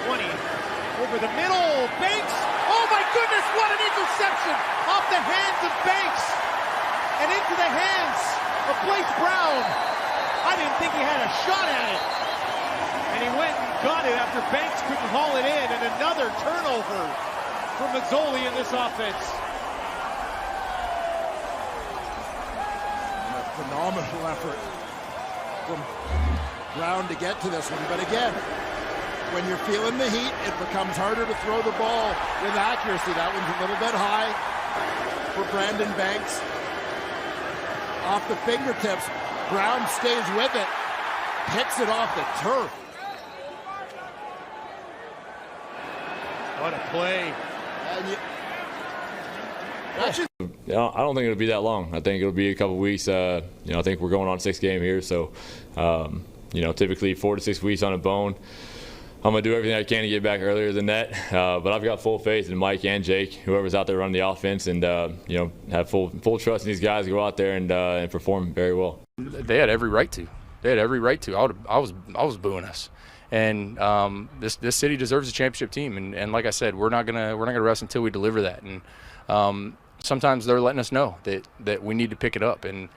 20. Over the middle, Banks. Oh my goodness, what an interception off the hands of Banks and into the hands of Blake Brown. I didn't think he had a shot at it. And he went and got it after Banks couldn't haul it in, and another turnover for Mazzoli in this offense. A phenomenal effort from Brown to get to this one, but again, when you're feeling the heat, it becomes harder to throw the ball with accuracy. That one's a little bit high for Brandon Banks. Off the fingertips, Brown stays with it, picks it off the turf. What a play. I don't think it'll be that long. I think it'll be a couple weeks. I think we're going on 6th game here, so typically 4 to 6 weeks on a bone. I'm going to do everything I can to get back earlier than that, but I've got full faith in Mike and Jake, whoever's out there running the offense, and have full trust in these guys to go out there and perform very well. They had every right to. I was booing us, and this city deserves a championship team. And like I said, we're not gonna rest until we deliver that. And sometimes they're letting us know that we need to pick it up. And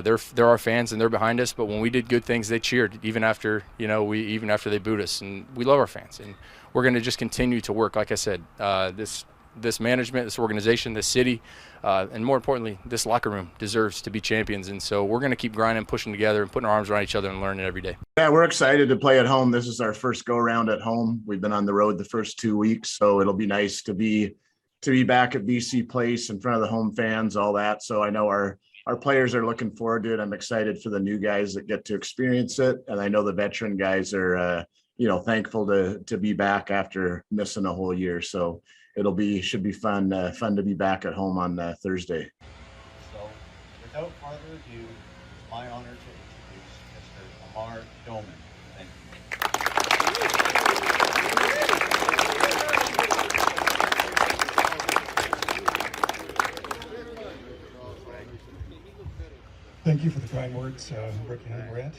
they're our fans and they're behind us. But when we did good things, they cheered even after they booed us. And we love our fans, and we're going to just continue to work. Like I said, this management, this organization, this city, and more importantly, this locker room deserves to be champions. And so we're going to keep grinding, pushing together, and putting our arms around each other and learning every day. Yeah, we're excited to play at home. This is our first go around at home. We've been on the road the first 2 weeks, so it'll be nice to be back at BC Place in front of the home fans, all that. So I know our players are looking forward to it. I'm excited for the new guys that get to experience it. And I know the veteran guys are, thankful to be back after missing a whole year. So should be fun to be back at home on Thursday. So without further ado, it's my honor to introduce Mr. Lamar Durant. Thank Thank you for the kind words, Rick and Grant.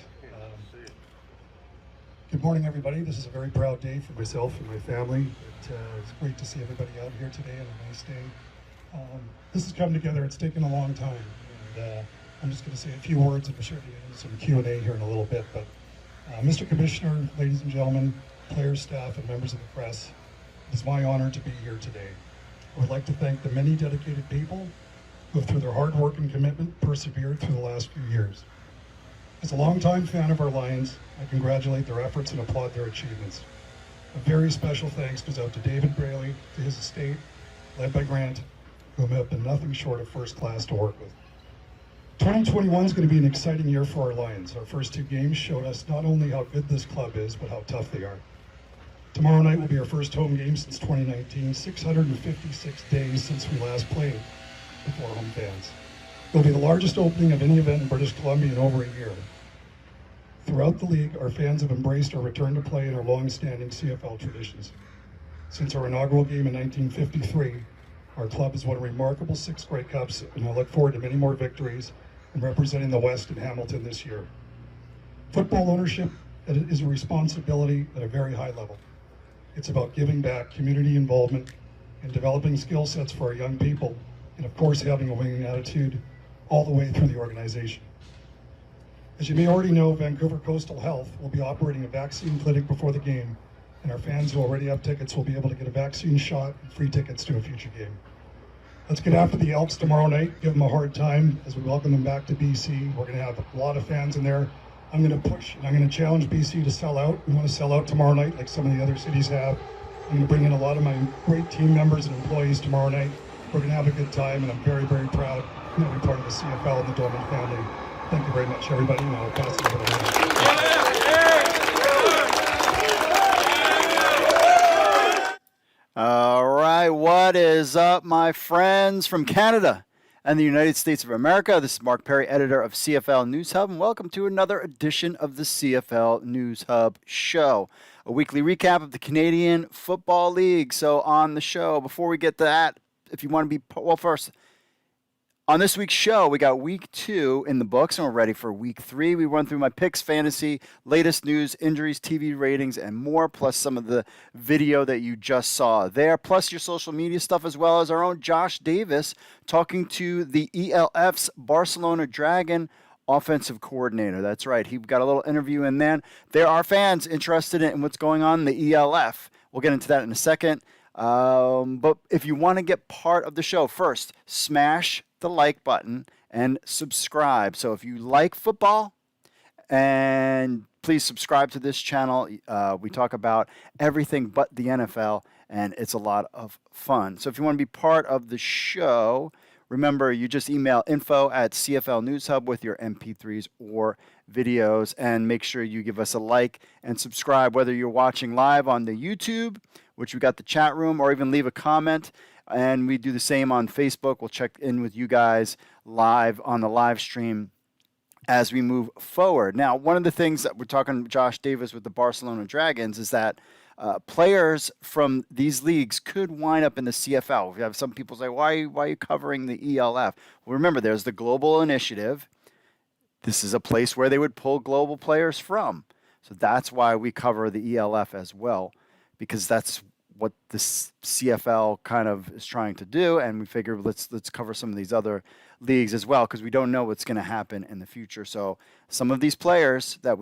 Good morning, everybody. This is a very proud day for myself and my family. It's great to see everybody out here today on a nice day. This has come together. It's taken a long time. And I'm just going to say a few words, and we're sure to get into some Q&A here in a little bit. But Mr. Commissioner, ladies and gentlemen, players, staff, and members of the press, it is my honor to be here today. I would like to thank the many dedicated people who have, through their hard work and commitment, persevered through the last few years. As a longtime fan of our Lions, I congratulate their efforts and applaud their achievements. A very special thanks goes out to David Braley, to his estate, led by Grant, whom have been nothing short of first class to work with. 2021 is going to be an exciting year for our Lions. Our first 2 games showed us not only how good this club is, but how tough they are. Tomorrow night will be our first home game since 2019, 656 days since we last played before home fans. It will be the largest opening of any event in British Columbia in over a year. Throughout the league, our fans have embraced our return to play and our long-standing CFL traditions. Since our inaugural game in 1953, our club has won a remarkable 6 Grey Cups, and I look forward to many more victories and representing the West in Hamilton this year. Football ownership is a responsibility at a very high level. It's about giving back, community involvement, and developing skill sets for our young people, and of course having a winning attitude all the way through the organization. As you may already know, Vancouver Coastal Health will be operating a vaccine clinic before the game, and our fans who already have tickets will be able to get a vaccine shot and free tickets to a future game. Let's get after the Elks tomorrow night, give them a hard time as we welcome them back to BC. We're going to have a lot of fans in there. I'm going to push and I'm going to challenge BC to sell out. We want to sell out tomorrow night like some of the other cities have. I'm going to bring in a lot of my great team members and employees tomorrow night. We're going to have a good time, and I'm very, very proud to be part of the CFL and the Dolman family. Thank you very much, everybody, and I'll pass it over to All right, what is up, my friends from Canada and the United States of America? This is Mark Perry, editor of CFL News Hub, and welcome to another edition of the CFL News Hub show, a weekly recap of the Canadian Football League. So on the show, before we get to that, if you want to be, well, first, On this week's show, we got week 2 in the books, and we're ready for week 3. We run through my picks, fantasy, latest news, injuries, TV ratings, and more, plus some of the video that you just saw there, plus your social media stuff, as well as our own Josh Davis talking to the ELF's Barcelona Dragon offensive coordinator. That's right. He got a little interview in there. There are fans interested in what's going on in the ELF. We'll get into that in a second. But if you want to get part of the show, first, smash the like button and subscribe. So if you like football, and please subscribe to this channel. We talk about everything but the NFL, and it's a lot of fun. So if you want to be part of the show, remember, you just email info@CFL News Hub with your MP3s or videos, and make sure you give us a like and subscribe, whether you're watching live on the YouTube, which we got the chat room, or even leave a comment. And we do the same on Facebook. We'll check in with you guys live on the live stream as we move forward. Now, one of the things that we're talking to Josh Davis with the Barcelona Dragons is that players from these leagues could wind up in the CFL. We have some people say, why are you covering the ELF? Well, remember, there's the Global Initiative. This is a place where they would pull global players from. So that's why we cover the ELF as well, because that's what the CFL kind of is trying to do, and we figure let's cover some of these other leagues as well, because we don't know what's going to happen in the future. So some of these players that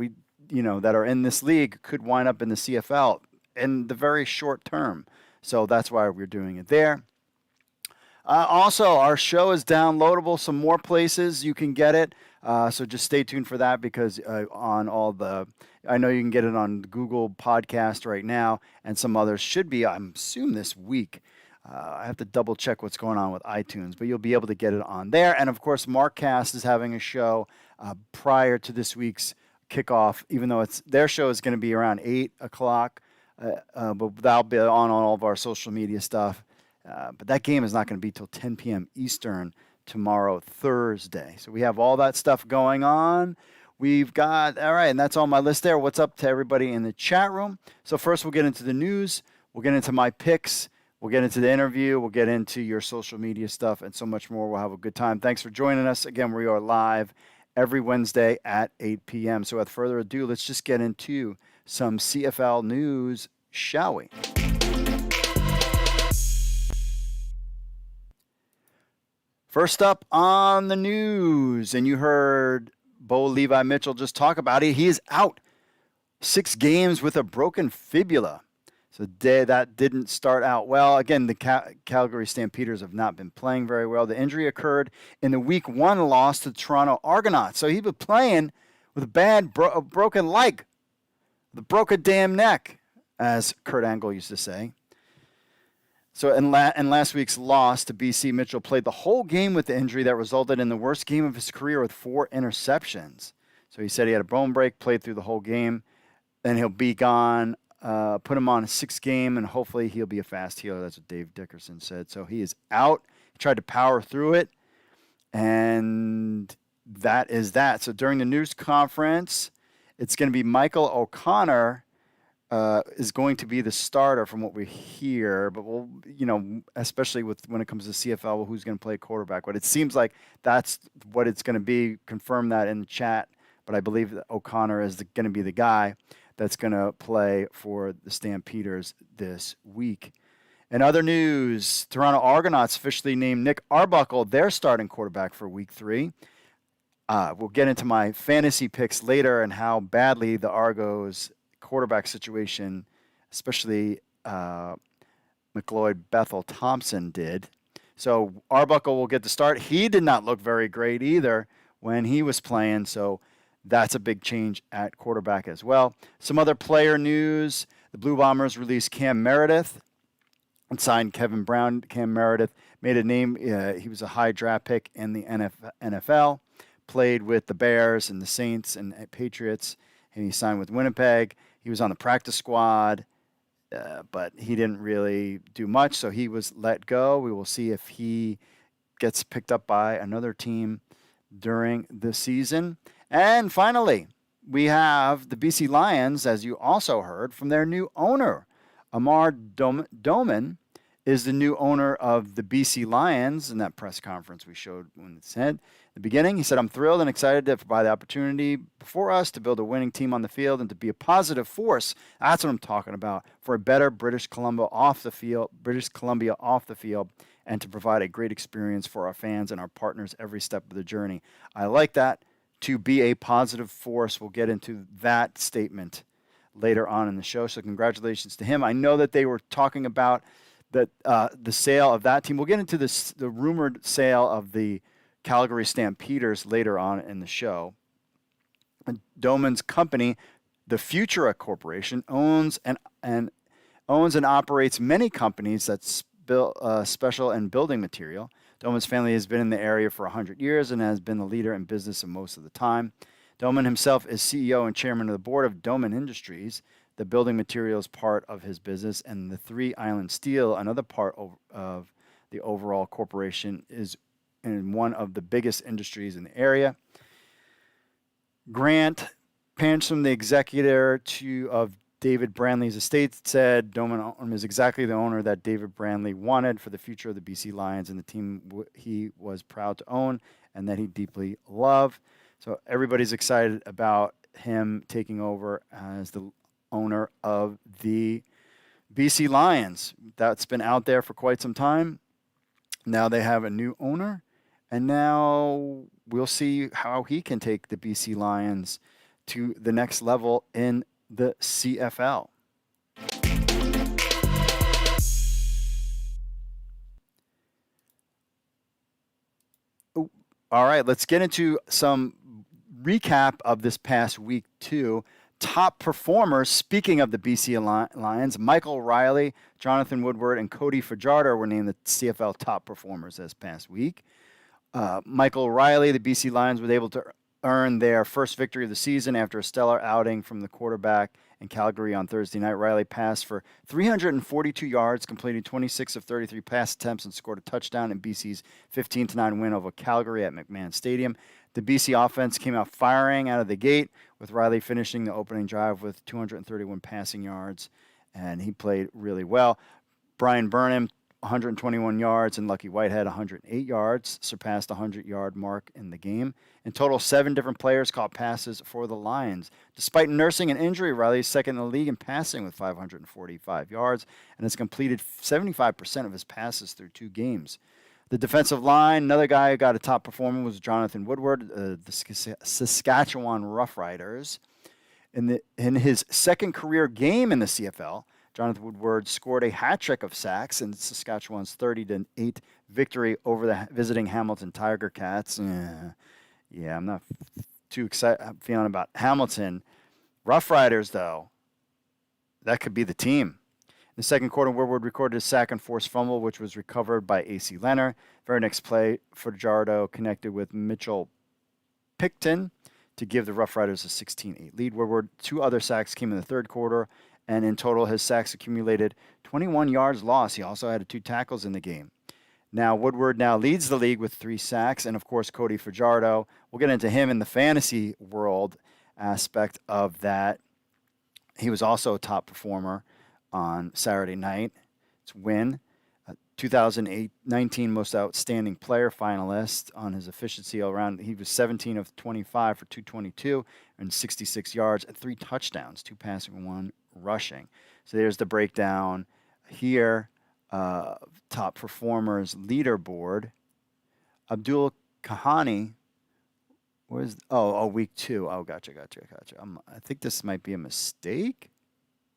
that are in this league could wind up in the CFL in the very short term. So that's why we're doing it there. Also, our show is downloadable. Some more places you can get it. So just stay tuned for that, because I know you can get it on Google Podcast right now, and some others should be, I'm assuming, this week. I have to double check what's going on with iTunes, but you'll be able to get it on there. And of course, Markcast is having a show prior to this week's kickoff, even though their show is going to be around 8 o'clock, but that'll be on all of our social media stuff. But that game is not going to be till 10 p.m. Eastern tomorrow, Thursday. So we have all that stuff going on. We've got, all right, and that's on my list there. What's up to everybody in the chat room? So first we'll get into the news. We'll get into my picks. We'll get into the interview. We'll get into your social media stuff and so much more. We'll have a good time. Thanks for joining us. Again, we are live every Wednesday at 8 p.m. So without further ado, let's just get into some CFL news, shall we? First up on the news, and you heard Bo Levi Mitchell just talk about it. He is out 6 games with a broken fibula. So that didn't start out well. Again, the Calgary Stampeders have not been playing very well. The injury occurred in the Week 1 loss to the Toronto Argonauts. So he was playing with a broken leg, the broken damn neck, as Kurt Angle used to say. So in last week's loss to BC, Mitchell played the whole game with the injury that resulted in the worst game of his career with 4 interceptions. So he said he had a bone break, played through the whole game, then he'll be gone. Put him on a 6th game, and hopefully he'll be a fast healer. That's what Dave Dickerson said. So he is out. He tried to power through it, and that is that. So during the news conference, it's going to be Michael O'Connor is going to be the starter from what we hear. But we'll, especially when it comes to CFL, who's going to play quarterback. But it seems like that's what it's going to be. Confirm that in the chat. But I believe that O'Connor is going to be the guy that's going to play for the Stampeders this week. In other news, Toronto Argonauts officially named Nick Arbuckle their starting quarterback for Week 3. We'll get into my fantasy picks later and how badly the Argos quarterback situation, especially McLeod Bethel Thompson, did. So Arbuckle will get the start. He did not look very great either when he was playing, so that's a big change at quarterback as well. Some other player news. The Blue Bombers released Cam Meredith and signed Kevin Brown. Cam Meredith made a name. He was a high draft pick in the NFL. Played with the Bears and the Saints and Patriots. And he signed with Winnipeg. He was on the practice squad, but he didn't really do much. So he was let go. We will see if he gets picked up by another team during the season. And finally, we have the BC Lions, as you also heard, from their new owner. Lamar Durant is the new owner of the BC Lions. In that press conference we showed when it said at the beginning, he said, "I'm thrilled and excited to provide the opportunity before us to build a winning team on the field and to be a positive force." That's what I'm talking about, for a better British Columbia off the field, and to provide a great experience for our fans and our partners every step of the journey. I like that. To be a positive force. We'll get into that statement later on in the show. So congratulations to him. I know that they were talking about the sale of that team. We'll get into the rumored sale of the Calgary Stampeders later on in the show. And Doman's company, the Futura Corporation, owns and operates many companies that special in building material. Doman's family has been in the area for 100 years and has been the leader in business most of the time. Doman himself is CEO and chairman of the board of Doman Industries, the building materials part of his business, and the Three Island Steel, another part of the overall corporation, is in one of the biggest industries in the area. Grant Pancham, the executor of David Brandley's estate, said Doman is exactly the owner that David Brandley wanted for the future of the BC Lions and the team he was proud to own and that he deeply loved. So everybody's excited about him taking over as the owner of the BC Lions. That's been out there for quite some time. Now they have a new owner, and now we'll see how he can take the BC Lions to the next level in the CFL. All right, let's get into some recap of this past week 2. Top performers, speaking of the BC Lions, Michael Riley, Jonathan Woodward, and Cody Fajardo were named the CFL top performers this past week. Michael Riley, the BC Lions, was able to earn their first victory of the season after a stellar outing from the quarterback in Calgary on Thursday night. Riley passed for 342 yards, completing 26 of 33 pass attempts, and scored a touchdown in BC's 15-9 win over Calgary at McMahon Stadium. The BC offense came out firing out of the gate, with Riley finishing the opening drive with 231 passing yards, and he played really well. Brian Burnham, 121 yards, and Lucky Whitehead, 108 yards, surpassed the 100-yard mark in the game. In total, 7 different players caught passes for the Lions. Despite nursing an injury, Riley is second in the league in passing with 545 yards and has completed 75% of his passes through 2 games. The defensive line, another guy who got a top performer was Jonathan Woodward, the Saskatchewan Roughriders. In his second career game in the CFL, Jonathan Woodward scored a hat trick of sacks in Saskatchewan's 30-8 victory over the visiting Hamilton Tiger Cats. Yeah, I'm not too excited feeling about Hamilton. Roughriders, though, that could be the team. In the second quarter, Woodward recorded a sack and forced fumble, which was recovered by A.C. Leonard. Very next play, Fajardo connected with Mitchell Picton to give the Roughriders a 16-8 lead. Woodward, 2 other sacks came in the third quarter, and in total, his sacks accumulated 21 yards lost. He also had 2 tackles in the game. Now, Woodward now leads the league with 3 sacks, and of course, Cody Fajardo. We'll get into him in the fantasy world aspect of that. He was also a top performer on Saturday night. It's win. 2019 Most Outstanding Player finalist on his efficiency all around. He was 17 of 25 for 222 and 66 yards and 3 touchdowns, 2 passing, 1 rushing. So there's the breakdown here. Top performers leaderboard. Abdul Kahani. Where's week 2? Oh, gotcha. I think this might be a mistake.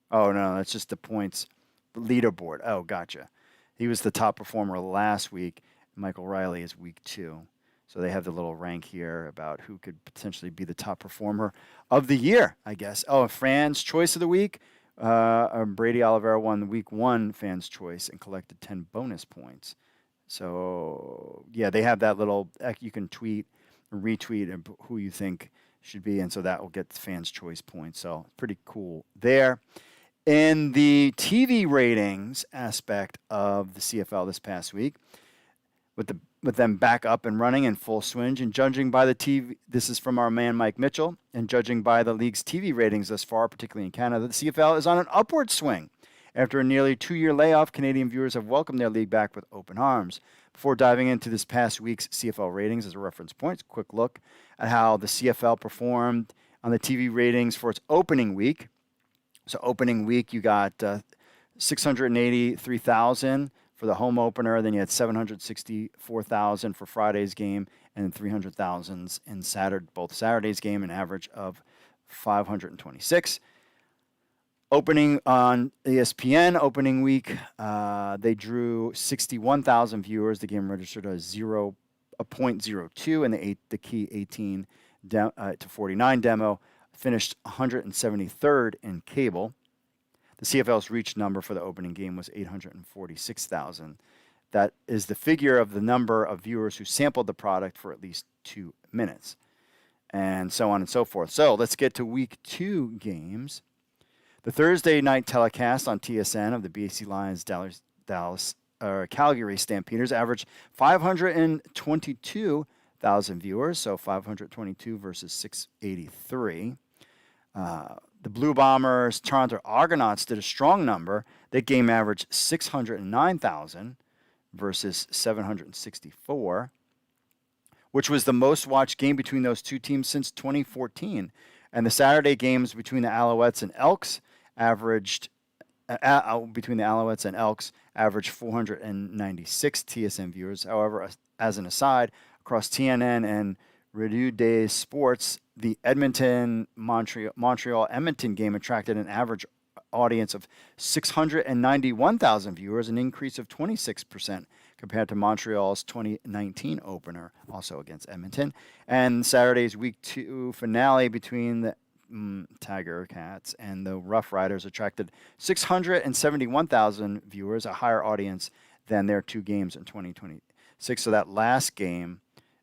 Oh no, that's just the points leaderboard. Oh, gotcha. He was the top performer last week. Michael Riley is week 2. So they have the little rank here about who could potentially be the top performer of the year, I guess. Oh, Fans' Choice of the Week. Brady Oliveira won the week 1 Fans' Choice and collected 10 bonus points. So, yeah, they have that little, you can tweet, retweet who you think should be, and so that will get Fans' Choice points. So, pretty cool there. In the TV ratings aspect of the CFL this past week, with them back up and running in full swing, and judging by the TV, this is from our man Mike Mitchell, and judging by the league's TV ratings thus far, particularly in Canada, the CFL is on an upward swing. After a nearly 2-year layoff, Canadian viewers have welcomed their league back with open arms. Before diving into this past week's CFL ratings as a reference point, quick look at how the CFL performed on the TV ratings for its opening week. So opening week, you got 683,000 for the home opener. Then you had 764,000 for Friday's game and 300,000 in both Saturday's game, an average of 526. Opening on ESPN, opening week, they drew 61,000 viewers. The game registered a 0.02 and the key 18 to 49 demo. Finished 173rd in cable. The CFL's reach number for the opening game was 846,000. That is the figure of the number of viewers who sampled the product for at least 2 minutes, and so on and so forth. So let's get to week 2 games. The Thursday night telecast on TSN of the BC Lions Calgary Stampeders averaged 522,000 viewers, so 522 versus 683. The Blue Bombers Toronto Argonauts did a strong number. That game averaged 609,000 versus 764, which was the most watched game between those two teams since 2014. And the Saturday games between the Alouettes and Elks averaged 496 TSN viewers. However, as an aside, across TNN and Redu des Sports, the Montreal-Edmonton game attracted an average audience of 691,000 viewers, an increase of 26% compared to Montreal's 2019 opener, also against Edmonton. And Saturday's Week 2 finale between the Tiger Cats and the Rough Riders attracted 671,000 viewers, a higher audience than their 2 games in 2026. So that last game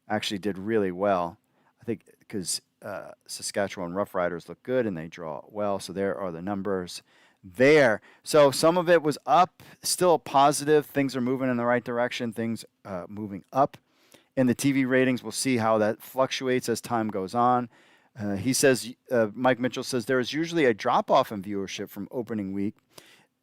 actually did really well, I think, because Saskatchewan Rough Riders look good and they draw well. So there are the numbers there. So some of it was up, still positive. Things are moving in the right direction. Things moving up. In the TV ratings, we'll see how that fluctuates as time goes on. He says, Mike Mitchell says, there is usually a drop-off in viewership from opening week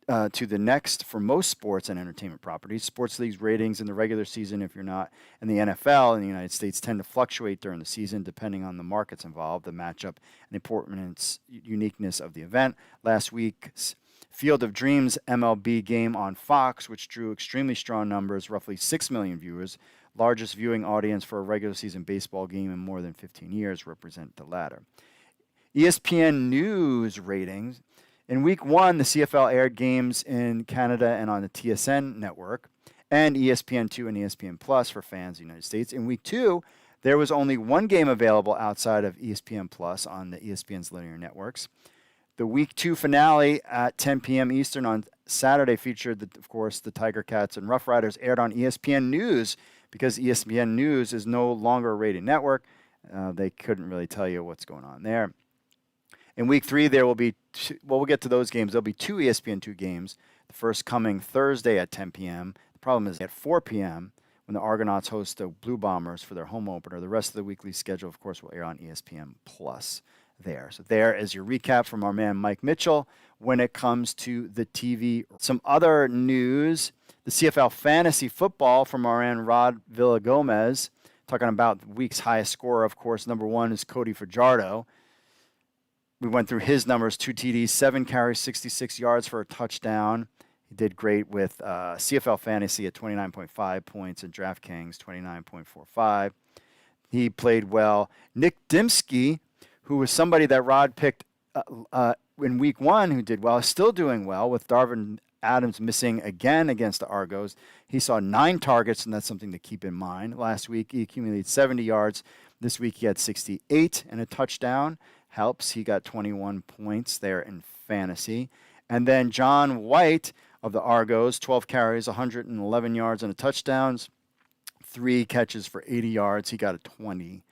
to the next for most sports and entertainment properties. Sports leagues ratings in the regular season, if you're not in the NFL in the United States, tend to fluctuate during the season depending on the markets involved, the matchup, and importance, uniqueness of the event. Last week's Field of Dreams MLB game on Fox, which drew extremely strong numbers, roughly 6 million viewers, largest viewing audience for a regular season baseball game in more than 15 years, represent the latter. ESPN News ratings. In Week 1, the CFL aired games in Canada and on the TSN network, and ESPN2 and ESPN Plus for fans in the United States. In Week 2, there was only one game available outside of ESPN Plus on the ESPN's linear networks. The Week 2 finale at 10 p.m. Eastern on Saturday featured, of course, the Tiger Cats and Rough Riders, aired on ESPN News because ESPN News is no longer a rated network. They couldn't really tell you what's going on there. In Week 3, there will be we'll get to those games. There'll be 2 ESPN2 games. The first coming Thursday at 10 p.m. The problem is at 4 p.m. when the Argonauts host the Blue Bombers for their home opener. The rest of the weekly schedule, of course, will air on ESPN Plus there. So there is your recap from our man Mike Mitchell when it comes to the TV. Some other news, the CFL Fantasy Football from our man Rod Villagomez, talking about the week's highest scorer, of course. Number 1 is Cody Fajardo. We went through his numbers, 2 TDs, 7 carries, 66 yards for a touchdown. He did great with CFL Fantasy at 29.5 points and Draftkings 29.45. He played well. Nick Dimsky, who was somebody that Rod picked in Week 1 who did well, is still doing well with Darvin Adams missing again against the Argos. He saw 9 targets, and that's something to keep in mind. Last week, he accumulated 70 yards. This week, he had 68 and a touchdown. Helps. He got 21 points there in fantasy. And then John White of the Argos, 12 carries, 111 yards and a touchdowns, 3 catches for 80 yards. He got a 20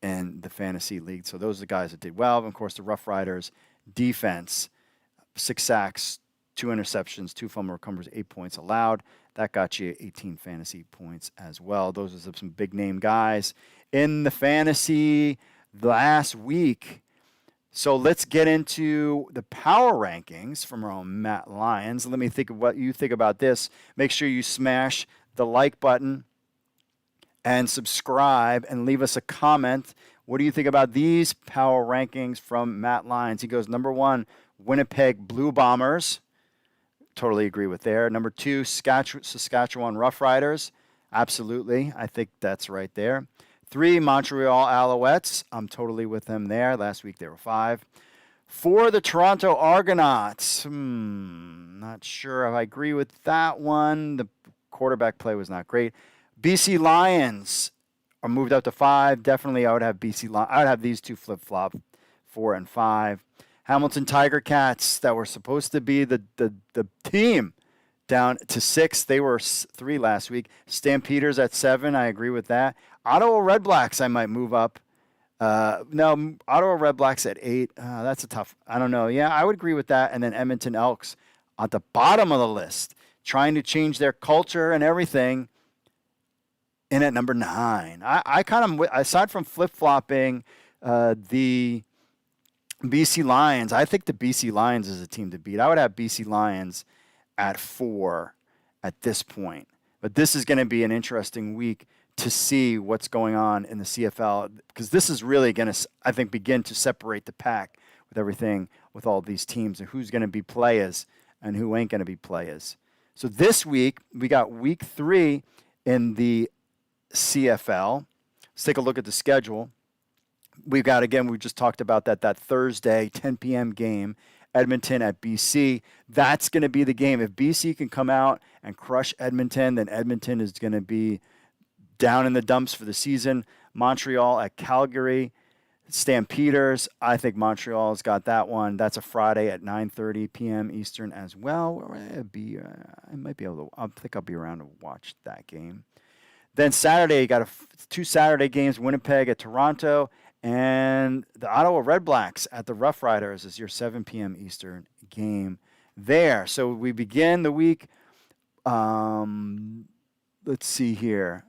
in the fantasy league. So those are the guys that did well. And of course, the Rough Riders defense, 6 sacks, 2 interceptions, 2 fumble recoveries, 8 points allowed. That got you 18 fantasy points as well. Those are some big name guys in the fantasy last week. So let's get into the power rankings from our own Matt Lyons. Let me think of what you think about this. Make sure you smash the like button and subscribe and leave us a comment. What do you think about these power rankings from Matt Lyons? He goes, number 1, Winnipeg Blue Bombers. Totally agree with there. Number 2, Saskatchewan Roughriders. Absolutely. I think that's right there. 3, Montreal Alouettes. I'm totally with them there. Last week they were 5. 4, the Toronto Argonauts. Not sure if I agree with that one. The quarterback play was not great. BC Lions are moved up to 5. Definitely I would have I would have these two flip-flop, 4 and 5. Hamilton Tiger Cats that were supposed to be the team down to 6. They were 3 last week. Stampeders at 7. I agree with that. Ottawa Red Blacks I might move up. No, Ottawa Red Blacks at 8. That's a tough. I don't know. Yeah, I would agree with that. And then Edmonton Elks at the bottom of the list, trying to change their culture and everything. In at number 9. I kind of, aside from flip-flopping the BC Lions, I think the BC Lions is a team to beat. I would have BC Lions at 4 at this point. But this is going to be an interesting week to see what's going on in the CFL, because this is really going to, I think, begin to separate the pack with everything, with all these teams, and who's going to be players and who ain't going to be players. So this week, we got week 3 in the CFL. Let's take a look at the schedule. We've got, again, we just talked about that Thursday 10 p.m. game, Edmonton at BC. That's going to be the game. If BC can come out and crush Edmonton, then Edmonton is going to be down in the dumps for the season. Montreal at Calgary. Stampeders, I think Montreal's got that one. That's a Friday at 9:30 p.m. Eastern as well. I might be able to, I think I'll be around to watch that game. Then Saturday, you got 2 Saturday games, Winnipeg at Toronto, and the Ottawa Red Blacks at the Rough Riders is your 7 p.m. Eastern game there. So we begin the week, let's see here.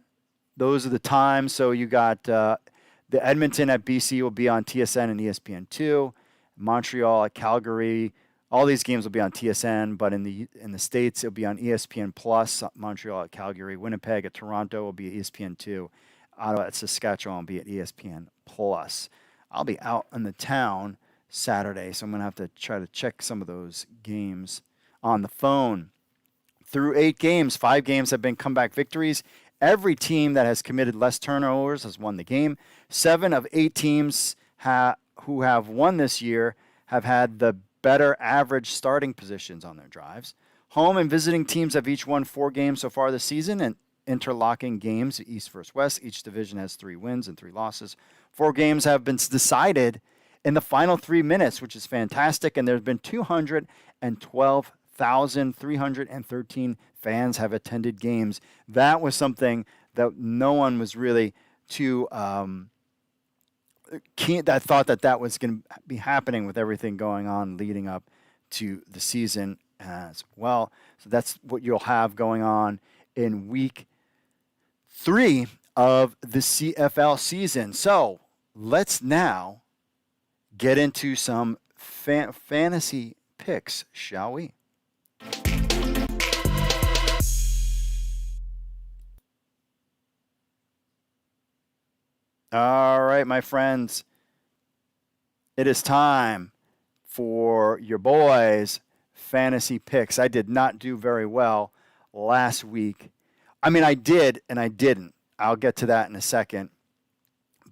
Those are the times. So you got the Edmonton at BC will be on TSN and ESPN2. Montreal at Calgary. All these games will be on TSN, but in the States, it'll be on ESPN Plus. Montreal at Calgary. Winnipeg at Toronto will be at ESPN2. Ottawa at Saskatchewan will be at ESPN Plus. I'll be out in the town Saturday, so I'm going to have to try to check some of those games on the phone. Through 8 games, 5 games have been comeback victories. Every team that has committed less turnovers has won the game. 7 of 8 teams who have won this year have had the better average starting positions on their drives. Home and visiting teams have each won 4 games so far this season, and interlocking games, East versus West. Each division has 3 wins and 3 losses. 4 games have been decided in the final 3 minutes, which is fantastic, and there's been 212,313 fans have attended games. That was something that no one was really too keen, that thought that was going to be happening with everything going on leading up to the season as well. So that's what you'll have going on in week 3 of the CFL season. So let's now get into some fantasy picks, shall we? All right, my friends, it is time for your boys' fantasy picks. I did not do very well last week. I mean, I did and I didn't. I'll get to that in a second.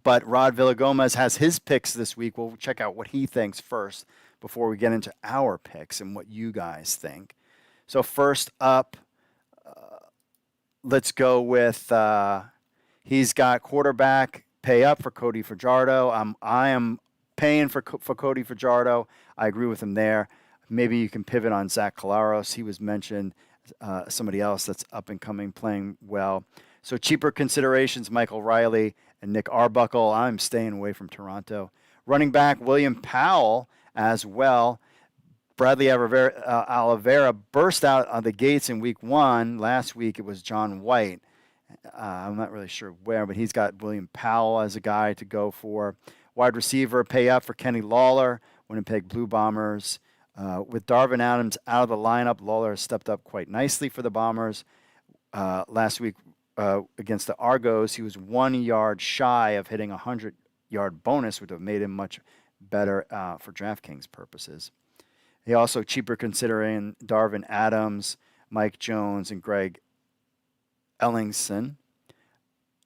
But Rod Villagomez has his picks this week. We'll check out what he thinks first before we get into our picks and what you guys think. So first up, let's go with he's got quarterback pay up for Cody Fajardo. I am paying for Cody Fajardo. I agree with him there. Maybe you can pivot on Zach Collaros. He was mentioned. Somebody else that's up and coming, playing well. So cheaper considerations, Michael Riley and Nick Arbuckle. I'm staying away from Toronto. Running back, William Powell as well. Bradley Oliveira burst out of the gates in week 1. Last week it was John White. I'm not really sure where, but he's got William Powell as a guy to go for. Wide receiver, pay up for Kenny Lawler, Winnipeg Blue Bombers. With Darvin Adams out of the lineup, Lawler has stepped up quite nicely for the Bombers. Last week against the Argos, he was 1 yard shy of hitting a 100-yard bonus, which would have made him much better for DraftKings purposes. He also cheaper considering Darvin Adams, Mike Jones, and Greg Ellingson.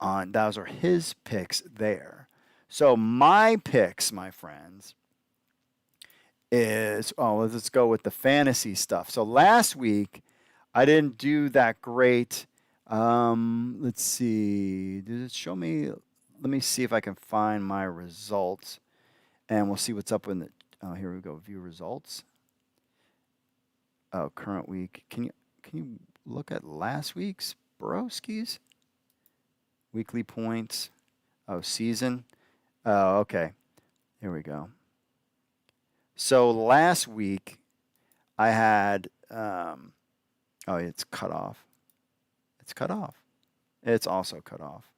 Those are his picks there. So my picks, my friends, is, let's go with the fantasy stuff. So last week, I didn't do that great. Let's see. Did it show me? Let me see if I can find my results. And we'll see what's up in the, here we go, view results. Oh, current week. Can you look at last week's Borowski's? Weekly points. Oh, season. Oh, okay. Here we go. So last week I had, it's cut off. It's cut off. It's also cut off.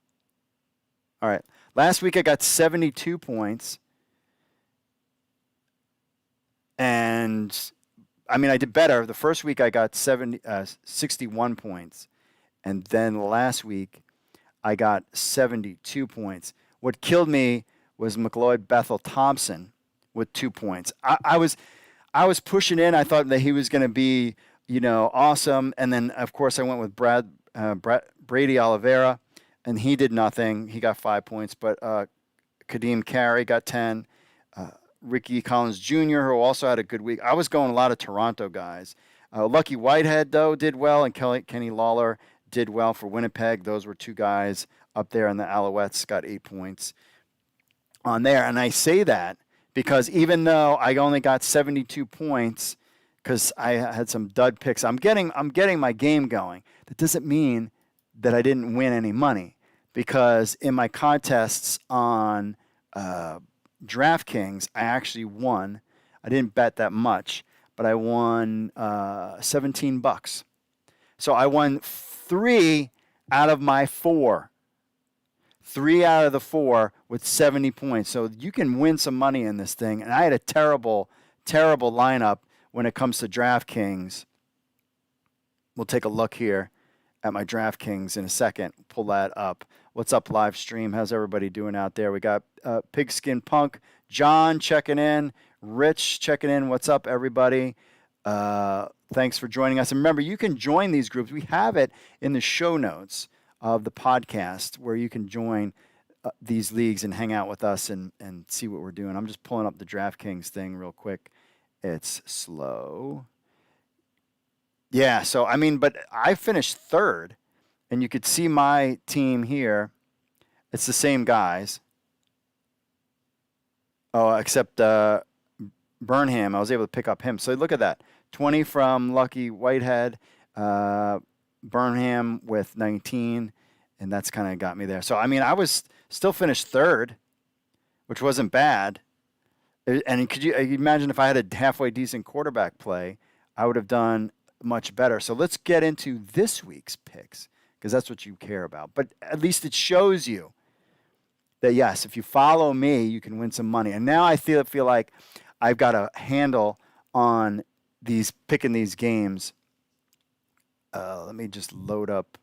All right. Last week I got 72 points. And, I did better. The first week I got 61 points. And then last week I got 72 points. What killed me was McLeod Bethel Thompson with 2 points. I was pushing in. I thought that he was going to be, awesome. And then, of course, I went with Brady Oliveira, and he did nothing. He got 5 points. But Kadeem Carey got 10. Ricky Collins Jr., who also had a good week. I was going a lot of Toronto guys. Lucky Whitehead, though, did well, and Kenny Lawler did well for Winnipeg. Those were two guys up there, and the Alouettes got 8 points on there. And I say that because even though I only got 72 points because I had some dud picks, I'm getting my game going. That doesn't mean that I didn't win any money, because in my contests on DraftKings, I actually won. I didn't bet that much, but I won $17. So I won 3 out of my 4. 3 out of the 4 with 70 points. So you can win some money in this thing. And I had a terrible, terrible lineup when it comes to DraftKings. We'll take a look here at my DraftKings in a second. Pull that up. What's up, live stream? How's everybody doing out there? We got Pigskin Punk, John checking in, Rich checking in. What's up, everybody? Thanks for joining us. And remember, you can join these groups. We have it in the show notes of the podcast where you can join these leagues and hang out with us and see what we're doing. I'm just pulling up the DraftKings thing real quick. It's slow. Yeah, so, but I finished 3rd, and you could see my team here. It's the same guys. Oh, except Burnham. I was able to pick up him. So look at that. 20 from Lucky Whitehead. Burnham with 19, and that's kind of got me there. So, I was still finished 3rd, which wasn't bad. And could you imagine if I had a halfway decent quarterback play, I would have done much better. So let's get into this week's picks, because that's what you care about. But at least it shows you that, yes, if you follow me, you can win some money. And now I feel like I've got a handle on picking these games. Let me just load up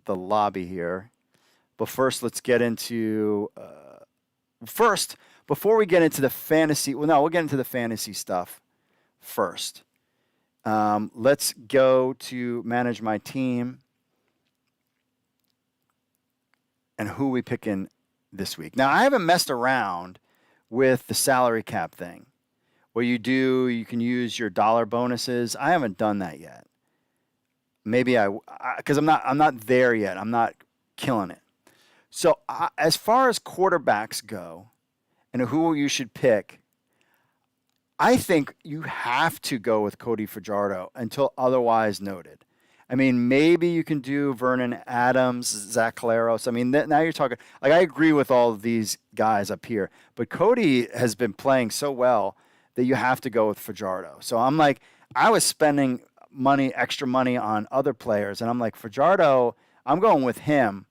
the lobby here. But first, let's get into before we get into the fantasy. Well, no, we'll get into the fantasy stuff first. Let's go to manage my team and who we picking this week. Now, I haven't messed around with the salary cap thing. What you can use your dollar bonuses. I haven't done that yet. Maybe because I'm not there yet. I'm not killing it. So as far as quarterbacks go and who you should pick, I think you have to go with Cody Fajardo until otherwise noted. Maybe you can do Vernon Adams, Zach Caleros. Now you're talking. I agree with all of these guys up here, but Cody has been playing so well that you have to go with Fajardo. So I was spending extra money on other players, and I'm like, Fajardo, I'm going with him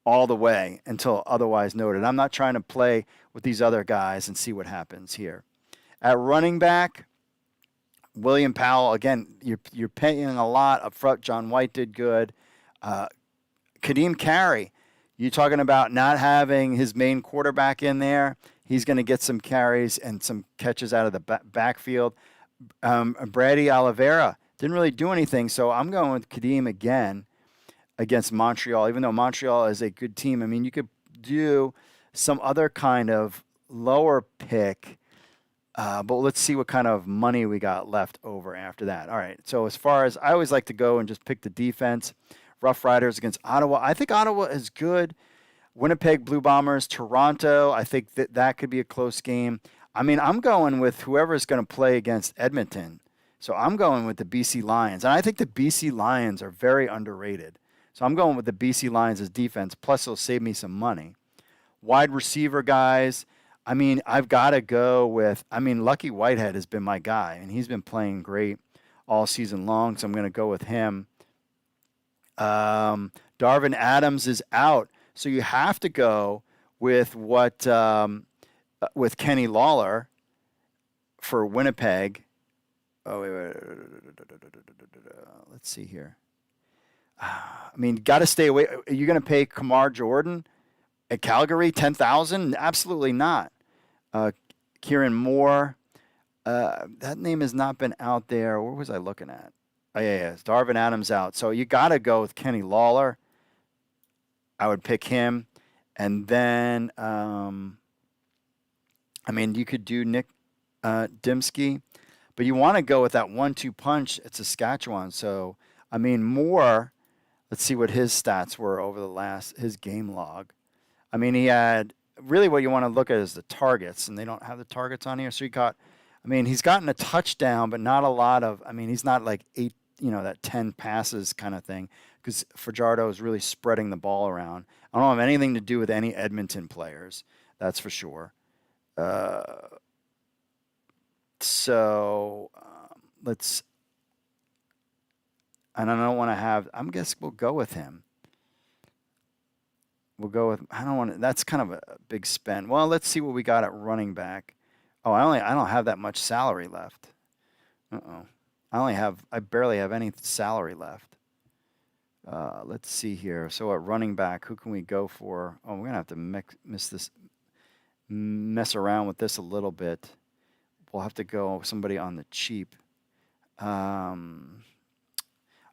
all the way until otherwise noted. I'm not trying to play with these other guys and see what happens here. At running back, William Powell, again, you're paying a lot up front. John White did good. Kadeem Carey, you're talking about not having his main quarterback in there. He's going to get some carries and some catches out of the backfield. Brady Oliveira didn't really do anything, so I'm going with Kadeem again against Montreal, even though Montreal is a good team. I mean, you could do some other kind of lower pick, but let's see what kind of money we got left over after that. All right, so as far as I always like to go and just pick the defense, Rough Riders against Ottawa. I think Ottawa is good. Winnipeg Blue Bombers, Toronto. I think that could be a close game. I mean, I'm going with whoever's going to play against Edmonton. So I'm going with the BC Lions. And I think the BC Lions are very underrated. So I'm going with the BC Lions as defense. Plus, it'll save me some money. Wide receiver guys. I mean, I've got to go with, Lucky Whitehead has been my guy. And he's been playing great all season long. So I'm going to go with him. Darvin Adams is out. So you have to go with with Kenny Lawler for Winnipeg. Oh, wait. Let's see here. I mean, got to stay away. Are you going to pay Kamar Jordan at Calgary $10,000? Absolutely not. Kieran Moore. That name has not been out there. Where was I looking at? Oh, yeah. It's Darvin Adams out. So you got to go with Kenny Lawler. I would pick him. And then, you could do Nick Dimsky. But you want to go with that 1-2 punch at Saskatchewan. So, Moore, let's see what his stats were over his game log. He had, really what you want to look at is the targets, and they don't have the targets on here. So he's gotten a touchdown, but not a lot of, he's not like 8, that 10 passes kind of thing, because Fajardo is really spreading the ball around. I don't have anything to do with any Edmonton players, that's for sure. And I don't want to have, I guess we'll go with him. That's kind of a big spend. Well, let's see what we got at running back. Oh, I don't have that much salary left. I barely have any salary left. Let's see here. So at running back, who can we go for? Oh, we're going to have to mess around with this a little bit. We'll have to go somebody on the cheap. I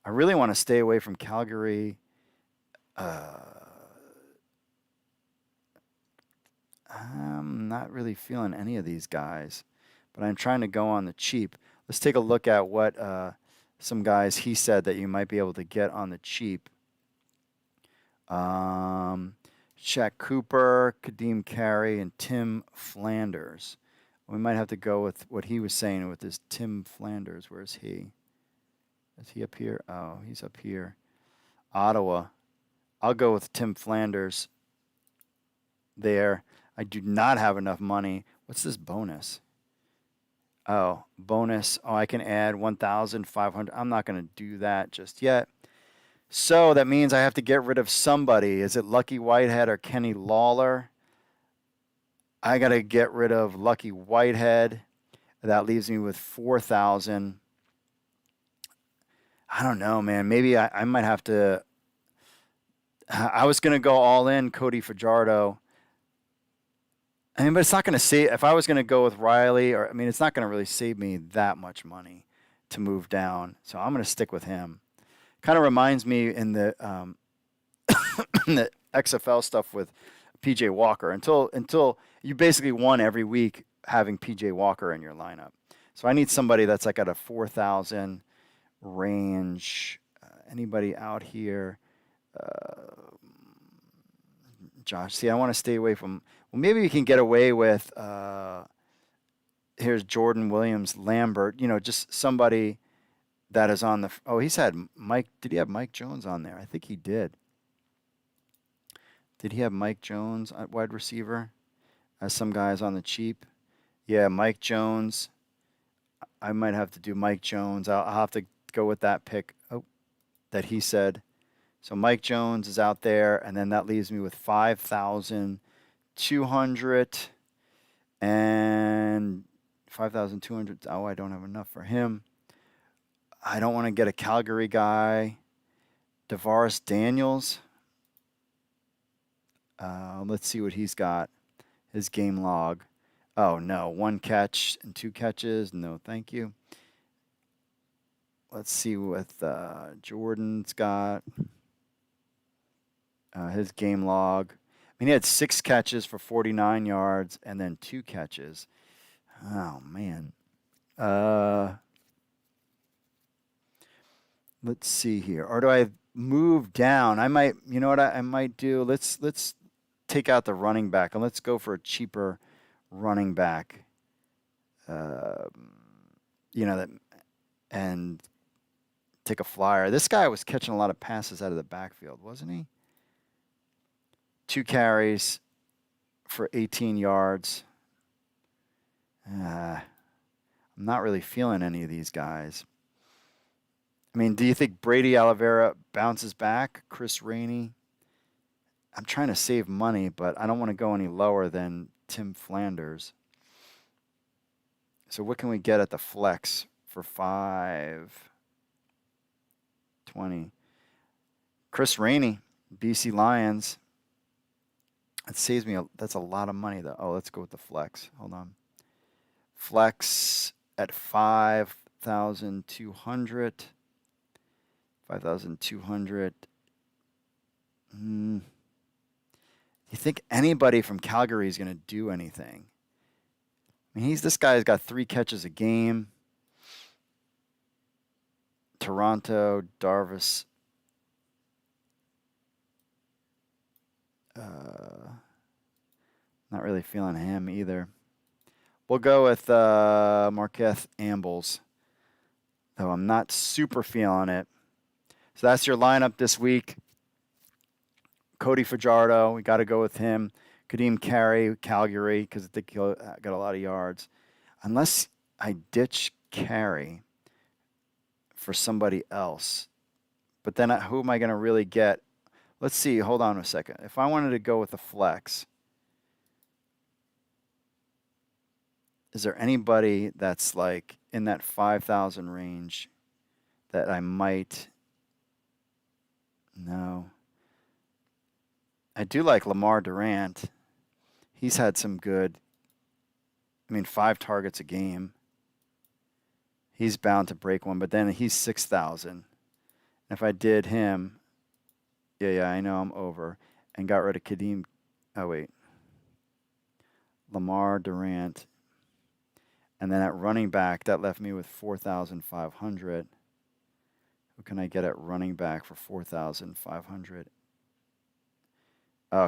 really want to stay away from Calgary. I'm not really feeling any of these guys, but I'm trying to go on the cheap. Let's take a look at what some guys he said that you might be able to get on the cheap. Shaq Cooper, Kadeem Carey, and Tim Flanders. We might have to go with what he was saying with this Tim Flanders. Where's he? Is he up here? Oh, he's up here. Ottawa. I'll go with Tim Flanders there. I do not have enough money. What's this bonus? Oh, bonus. Oh, I can add 1,500. I'm not going to do that just yet. So that means I have to get rid of somebody. Is it Lucky Whitehead or Kenny Lawler? I got to get rid of Lucky Whitehead. That leaves me with 4,000. I don't know, man. Maybe I might have to. I was going to go all in Cody Fajardo. But it's not going to save. If I was going to go with Riley, it's not going to really save me that much money to move down. So I'm going to stick with him. Kind of reminds me in the the XFL stuff with PJ Walker. Until you basically won every week having PJ Walker in your lineup. So I need somebody that's like at a 4,000 range. Anybody out here? Josh, see, I want to stay away from. Well, maybe we can get away with. Here's Jordan Williams, Lambert. Just somebody that is on the. Oh, he's had Mike. Did he have Mike Jones on there? I think he did. Did he have Mike Jones at wide receiver? As some guys on the cheap. Yeah, Mike Jones. I might have to do Mike Jones. I'll have to go with that pick. Oh, that he said. So Mike Jones is out there, and then that leaves me with 5,200 and 5,200. Oh, I don't have enough for him. I don't want to get a Calgary guy. Devaris Daniels. Let's see what he's got. His game log. Oh, no. 1 catch and 2 catches. No, thank you. Let's see what Jordan's got. His game log. I mean, he had 6 catches for 49 yards and then 2 catches. Oh, man. Let's see here. Or do I move down? I might, you know what I might do? Let's take out the running back and let's go for a cheaper running back. And take a flyer. This guy was catching a lot of passes out of the backfield, wasn't he? 2 carries for 18 yards. I'm not really feeling any of these guys. I mean, do you think Brady Oliveira bounces back? Chris Rainey? I'm trying to save money, but I don't want to go any lower than Tim Flanders. So what can we get at the flex for 520? Chris Rainey, BC Lions. That saves me. That's a lot of money, though. Oh, let's go with the flex. Hold on. Flex at 5,200. 5,200. You think anybody from Calgary is going to do anything? I mean, this guy's got 3 catches a game. Toronto, Darvis. Not really feeling him either. We'll go with Marquette Ambles, though I'm not super feeling it. So that's your lineup this week. Cody Fajardo, we got to go with him. Kadeem Carey, Calgary, because I think he'll got a lot of yards. Unless I ditch Carey for somebody else. But then who am I going to really get? Let's see. Hold on a second. If I wanted to go with a flex, is there anybody that's like in that 5,000 range that I might? No. I do like Lamar Durant. He's had some good, 5 targets a game. He's bound to break one, but then he's 6,000. If I did him, yeah, I know I'm over, and got rid of Kadeem. Oh, wait. Lamar Durant. And then at running back, that left me with 4,500. Who can I get at running back for 4,500?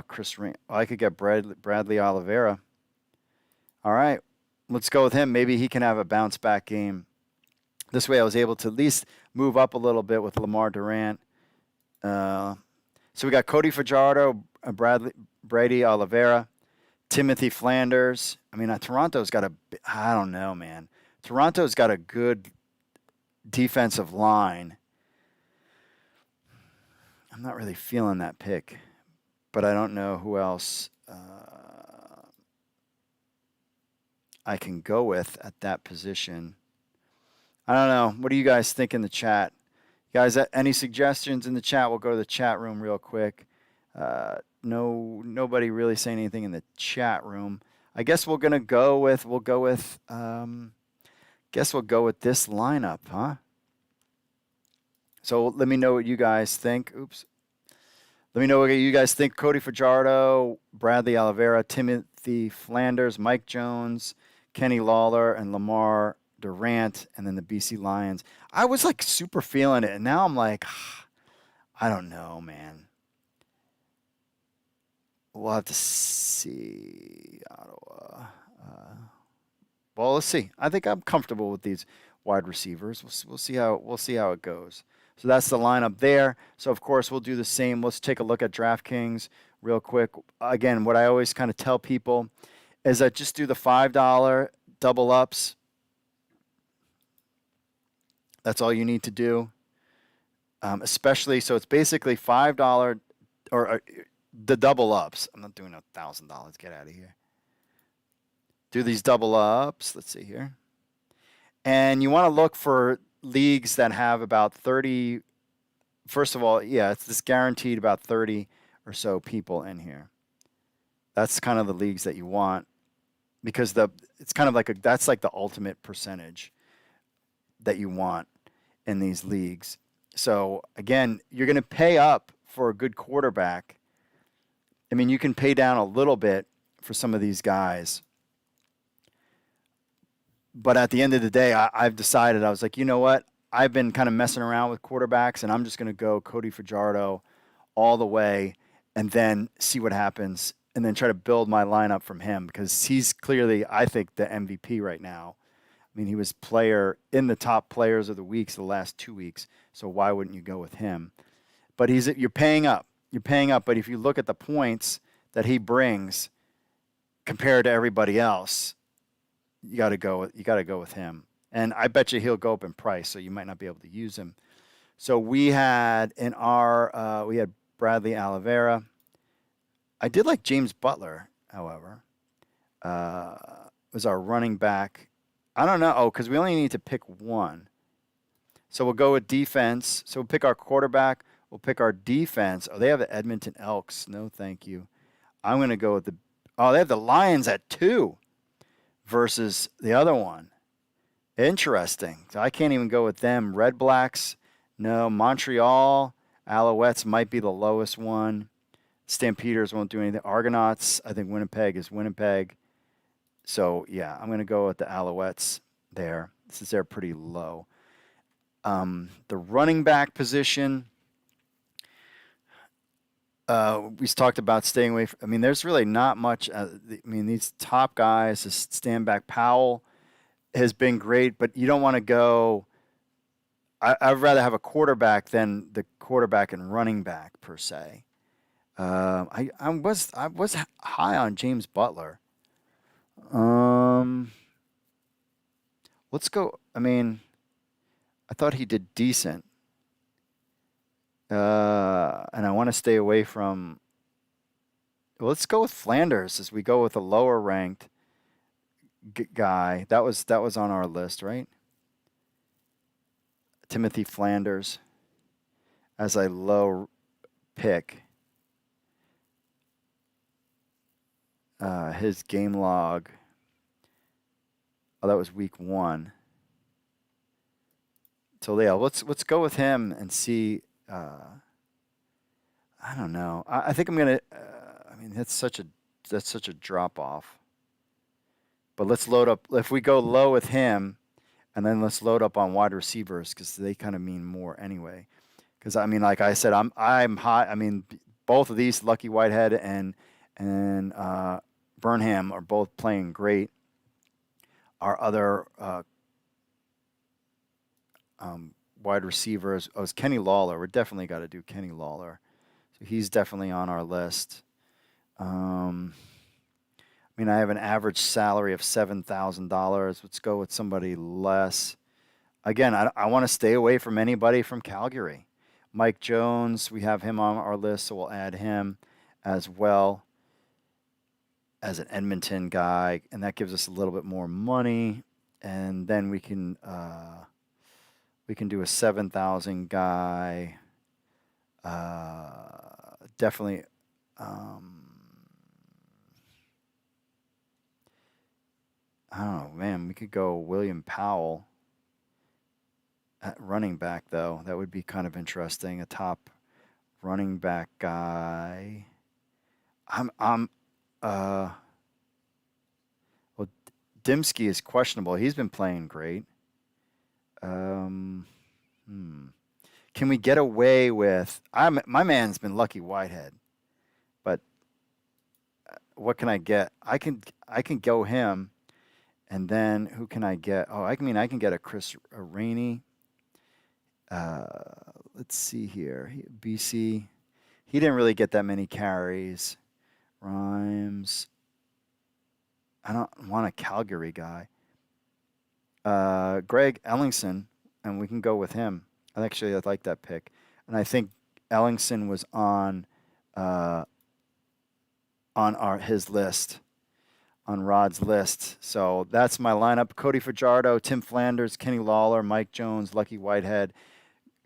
Chris Rain. I could get Bradley Oliveira. All right, let's go with him. Maybe he can have a bounce back game. This way I was able to at least move up a little bit with Lamar Durant. So we got Cody Fajardo, Brady Oliveira, Timothy Flanders. Toronto's got I don't know, man. Toronto's got a good defensive line. I'm not really feeling that pick, but I don't know who else I can go with at that position. I don't know. What do you guys think in the chat? Guys, any suggestions in the chat? We'll go to the chat room real quick. Nobody really saying anything in the chat room. I guess we'll go with this lineup, huh? So let me know what you guys think. Let me know what you guys think. Cody Fajardo, Bradley Oliveira, Timothy Flanders, Mike Jones, Kenny Lawler, and Lamar Durant, and then the BC Lions. I was like super feeling it, and now I'm like, I don't know, man. We'll have to see. Ottawa. Well, let's see. I think I'm comfortable with these wide receivers. We'll see how it goes. So that's the lineup there. So of course we'll do the same. Let's take a look at DraftKings real quick. Again, what I always kind of tell people is that just do the $5 double ups. That's all you need to do. especially, so it's basically $5 or the double ups. I'm not doing $1,000. Get out of here. Do these double ups. Let's see here. And you want to look for leagues that have about 30. First of all, yeah, it's this guaranteed about 30 or so people in here. That's kind of the leagues that you want, because it's kind of like that's like the ultimate percentage that you want in these leagues. So again, you're going to pay up for a good quarterback. I mean, you can pay down a little bit for some of these guys. But at the end of the day, I've decided, I was like, you know what? I've been kind of messing around with quarterbacks, and I'm just going to go Cody Fajardo all the way and then see what happens, and then try to build my lineup from him, because he's clearly, I think, the MVP right now. I mean, he was in the top players of the weeks the last 2 weeks, so why wouldn't you go with him? But you're paying up. You're paying up, but if you look at the points that he brings compared to everybody else, you got to go with him. And I bet you he'll go up in price, so you might not be able to use him. So we had we had Bradley Oliveira. I did like James Butler, however. Was our running back. I don't know. Oh, because we only need to pick one. So we'll go with defense. So we'll pick our quarterback. We'll pick our defense. Oh, they have the Edmonton Elks. No, thank you. I'm going to go with they have the Lions at 2 versus the other one. Interesting. So I can't even go with them. Red Blacks, no. Montreal, Alouettes might be the lowest one. Stampeders won't do anything. Argonauts, I think Winnipeg is Winnipeg. So, yeah, I'm going to go with the Alouettes there, since they're pretty low. The running back position, we talked about staying away from, I mean, there's really not much. These top guys, this stand back Powell has been great, but you don't want to go. I'd rather have a quarterback than the quarterback and running back per se. I was high on James Butler. Let's go. I mean, I thought he did decent. And I want to stay away from. Well, let's go with Flanders as we go with a lower ranked guy. That was on our list, right? Timothy Flanders as a low pick. His game log. Oh, that was week 1. So yeah, let's go with him and see. I don't know. I think I'm gonna. That's such a drop off. But let's load up. If we go low with him, and then let's load up on wide receivers, because they kind of mean more anyway. Because like I said, I'm high. I mean, both of these, Lucky Whitehead and Burnham, are both playing great. Our other wide receivers, it's Kenny Lawler. We're definitely got to do Kenny Lawler. So he's definitely on our list. I have an average salary of $7,000. Let's go with somebody less. Again, I want to stay away from anybody from Calgary. Mike Jones, we have him on our list, so we'll add him as well as an Edmonton guy, and that gives us a little bit more money. And then we can do a 7,000 guy. Definitely. I don't know, man. We could go William Powell at running back, though. That would be kind of interesting. A top running back guy. Well, Dimsky is questionable. He's been playing great. Can we get away with? My man's been Lucky Whitehead, but what can I get? I can go him, and then who can I get? Oh, I can get a Chris Rainey. Let's see here. BC. He didn't really get that many carries. Rhymes. I don't want a Calgary guy. Greg Ellingson, and we can go with him. I'd like that pick. and I think Ellingson was on his list, on Rod's list. So that's my lineup: Cody Fajardo, Tim Flanders, Kenny Lawler, Mike Jones, Lucky Whitehead,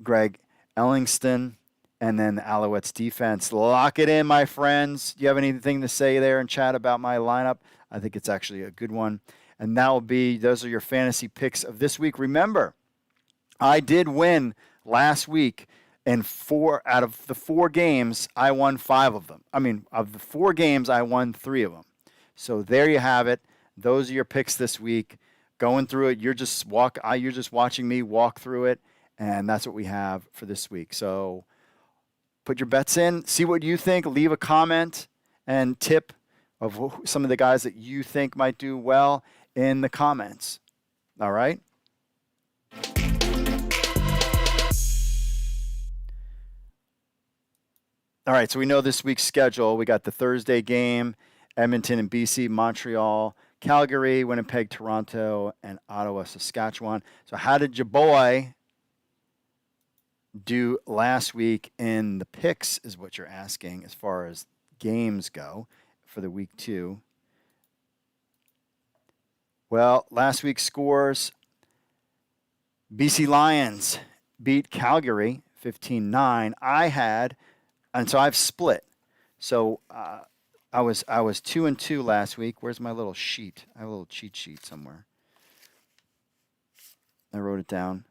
Greg Ellingston, and then the Alouettes defense. Lock it in, my friends. Do you have anything to say there in chat about my lineup? I think it's actually a good one. And those are your fantasy picks of this week. Remember, I did win last week. And 4 out of the 4 games, I won 5 of them. I mean, of the 4 games, I won 3 of them. So there you have it. Those are your picks this week. Going through it, you're just watching me walk through it, and that's what we have for this week. So put your bets in, see what you think, leave a comment and tip of some of the guys that you think might do well in the comments. All right? All right, so we know this week's schedule. We got the Thursday game, Edmonton and BC, Montreal, Calgary, Winnipeg, Toronto, and Ottawa, Saskatchewan. So how did your boy do last week in the picks is what you're asking as far as games go for the week 2. Well, last week's scores, BC Lions beat Calgary 15-9. And so I've split. So I was 2-2 last week. Where's my little sheet? I have a little cheat sheet somewhere. I wrote it down.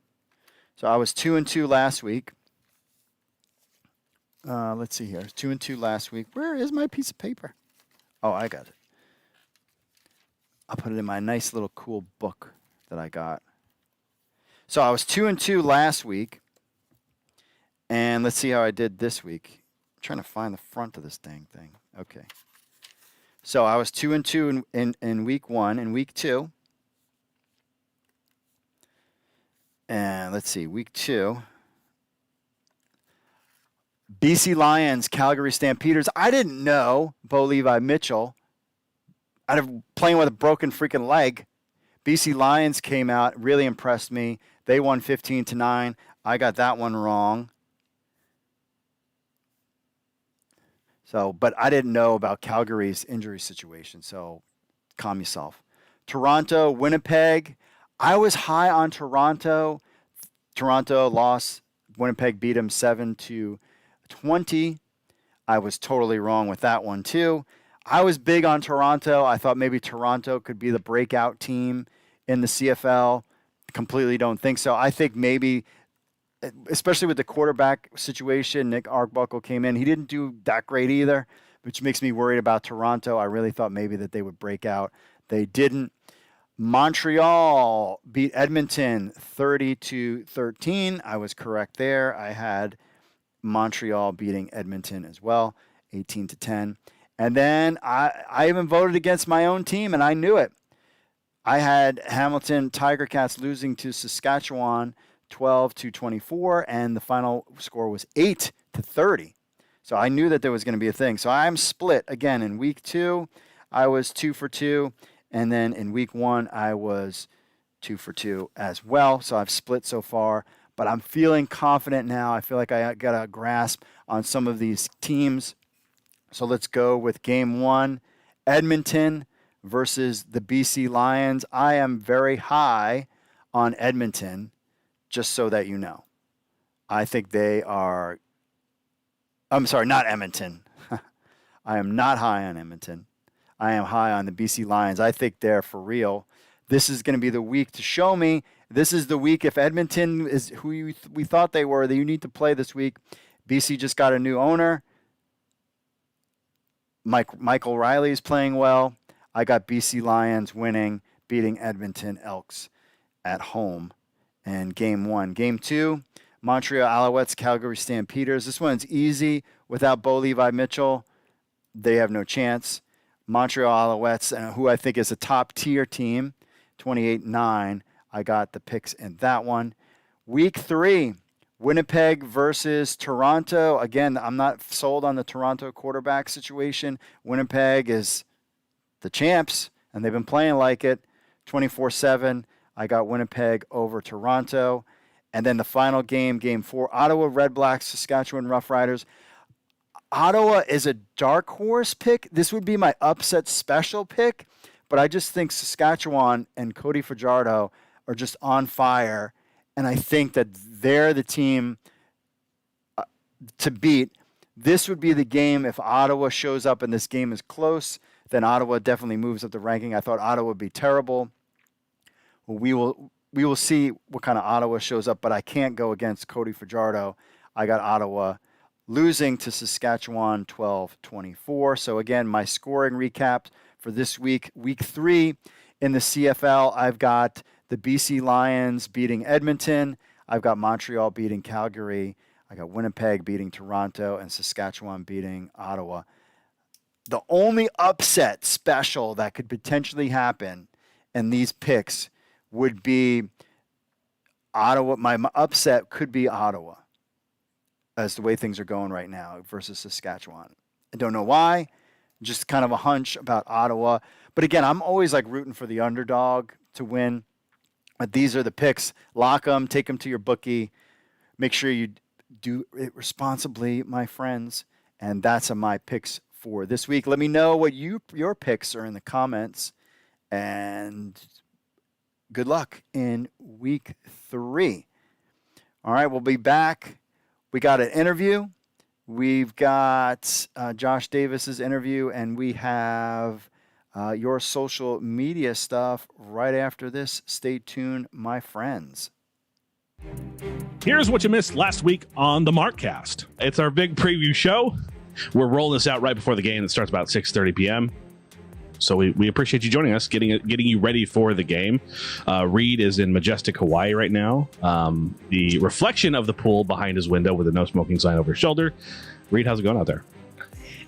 So I was 2-2 last week. Let's see here. 2-2 last week. Where is my piece of paper? Oh, I got it. I'll put it in my nice little cool book that I got. So I was 2-2 last week. And let's see how I did this week. I'm trying to find the front of this dang thing. Okay. So I was 2-2 in week 1. In week 2, and let's see, week 2, BC Lions, Calgary Stampeders. I didn't know Bo Levi Mitchell, out of playing with a broken freaking leg. BC Lions came out, really impressed me. They won 15-9. I got that one wrong. So, but I didn't know about Calgary's injury situation, so calm yourself. Toronto, Winnipeg. I was high on Toronto. Toronto lost. Winnipeg beat them 7-20. I was totally wrong with that one, too. I was big on Toronto. I thought maybe Toronto could be the breakout team in the CFL. Completely don't think so. I think maybe, especially with the quarterback situation, Nick Arbuckle came in. He didn't do that great either, which makes me worried about Toronto. I really thought maybe that they would break out. They didn't. Montreal beat Edmonton 30-13. I was correct there. I had Montreal beating Edmonton as well, 18-10. And then I even voted against my own team, and I knew it. I had Hamilton Tiger Cats losing to Saskatchewan 12-24, and the final score was 8-30. So I knew that there was going to be a thing. So I'm split again. In week 2, I was 2 for 2, and then in week 1, I was 2 for 2 as well. So I've split so far, but I'm feeling confident now. I feel like I got a grasp on some of these teams. So let's go with game 1, Edmonton versus the BC Lions. I am very high on Edmonton, just so that you know. I think they are, I'm sorry, not Edmonton. I am not high on Edmonton. I am high on the BC Lions. I think they're for real. This is going to be the week to show me. This is the week, if Edmonton is who we thought they were, that you need to play this week. BC just got a new owner. Michael Riley is playing well. I got BC Lions winning, beating Edmonton Elks at home. And game 1. Game 2, Montreal Alouettes, Calgary Stampeders. This one's easy. Without Bo Levi Mitchell, they have no chance. Montreal Alouettes, who I think is a top-tier team, 28-9. I got the picks in that one. Week 3, Winnipeg versus Toronto. Again, I'm not sold on the Toronto quarterback situation. Winnipeg is the champs, and they've been playing like it 24/7. I got Winnipeg over Toronto. And then the final game, Game 4, Ottawa Redblacks, Saskatchewan Roughriders. Ottawa is a dark horse pick. This would be my upset special pick, but I just think Saskatchewan and Cody Fajardo are just on fire, and I think that they're the team to beat. This would be the game if Ottawa shows up and this game is close, then Ottawa definitely moves up the ranking. I thought Ottawa would be terrible. We will see what kind of Ottawa shows up, but I can't go against Cody Fajardo. I got Ottawa losing to Saskatchewan 12-24. So again, my scoring recap for this week, week 3 in the CFL, I've got the BC Lions beating Edmonton. I've got Montreal beating Calgary. I got Winnipeg beating Toronto and Saskatchewan beating Ottawa. The only upset special that could potentially happen in these picks would be Ottawa. My upset could be Ottawa as the way things are going right now versus Saskatchewan. I don't know why, just kind of a hunch about Ottawa. But again, I'm always like rooting for the underdog to win. But these are the picks. Lock them, take them to your bookie. Make sure you do it responsibly, my friends. And that's my picks for this week. Let me know what your picks are in the comments. And good luck in week 3. All right, we'll be back. We got an interview. We've got Josh Davis's interview, and we have your social media stuff right after this. Stay tuned, my friends. Here's what you missed last week on the Markcast. It's our big preview show. We're rolling this out right before the game that starts about 6:30 p.m. So we appreciate you joining us, getting you ready for the game. Reed is in majestic Hawaii right now. The reflection of the pool behind his window with a no smoking sign over his shoulder. Reed, how's it going out there?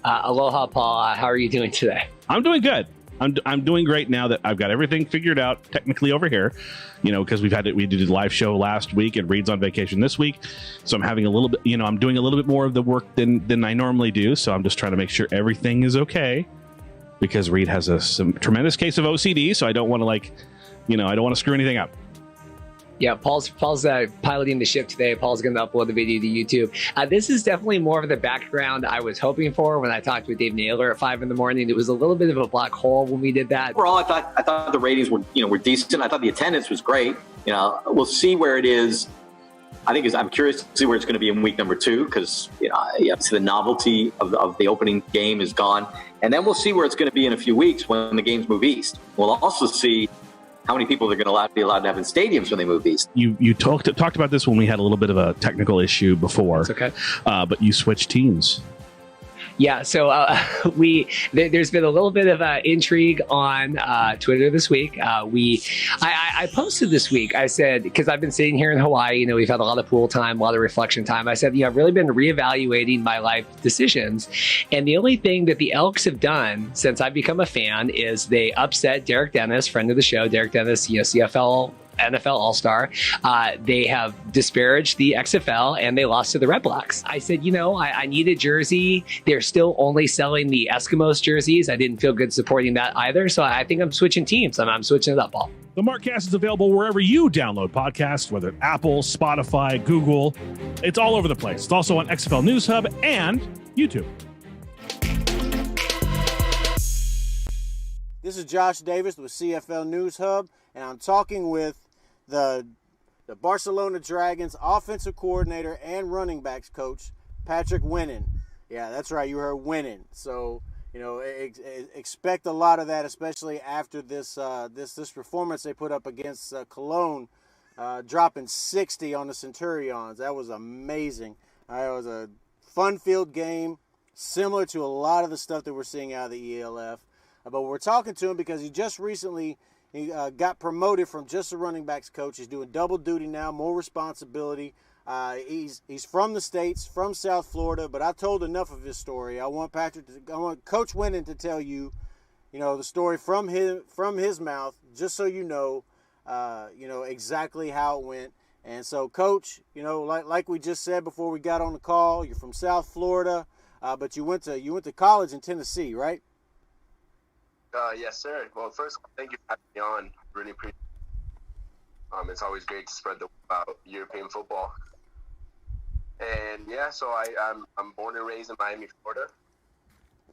Aloha, Paul. How are you doing today? I'm doing good. I'm doing great now that I've got everything figured out technically over here, because we did a live show last week and Reed's on vacation this week. So I'm having a little bit, I'm doing a little bit more of the work than I normally do. So I'm just trying to make sure everything is okay, because Reed has some tremendous case of OCD. So I don't want to I don't want to screw anything up. Yeah, Paul's piloting the ship today. Paul's going to upload the video to YouTube. This is definitely more of the background I was hoping for when I talked with Dave Naylor at 5 a.m. It was a little bit of a black hole when we did that. Overall, I thought the ratings were decent. I thought the attendance was great. We'll see where it is. I'm curious to see where it's going to be in week number 2, because the novelty of the opening game is gone, and then we'll see where it's going to be in a few weeks when the games move east. We'll also see how many people they're going to be allowed to have in stadiums when they move east. You talked about this when we had a little bit of a technical issue before. That's okay. But you switched teams. Yeah, so there's been a little bit of intrigue on Twitter this week. I posted this week. I said, because I've been sitting here in Hawaii, we've had a lot of pool time, a lot of reflection time. I said, I've really been reevaluating my life decisions, and the only thing that the Elks have done since I've become a fan is they upset Derek Dennis, friend of the show, Derek Dennis, CFL NFL All-Star. They have disparaged the XFL, and they lost to the Red Blacks. I said, I need a jersey. They're still only selling the Eskimos jerseys. I didn't feel good supporting that either. So I think I'm switching teams, and I'm switching it up, Paul. The Markcast is available wherever you download podcasts, whether Apple, Spotify, Google. It's all over the place. It's also on XFL News Hub and YouTube. This is Josh Davis with CFL News Hub, and I'm talking with the Barcelona Dragons offensive coordinator and running backs coach, Patrick Winnan. Yeah, that's right. You heard winning. So, expect a lot of that, especially after this performance they put up against Cologne, dropping 60 on the Centurions. That was amazing. It was a fun-filled game, similar to a lot of the stuff that we're seeing out of the ELF. But we're talking to him because he just recently got promoted from just a running backs coach. He's doing double duty now, more responsibility. He's from the States, from South Florida, but I told enough of his story. I want Coach Winnan to tell you, the story from his mouth, just so you know exactly how it went. And so, Coach, like we just said before we got on the call, you're from South Florida, but you went to college in Tennessee, right? Yes, sir. Well, first, thank you for having me on. Really appreciate It's always great to spread the word about European football. And yeah, so I'm born and raised in Miami, Florida.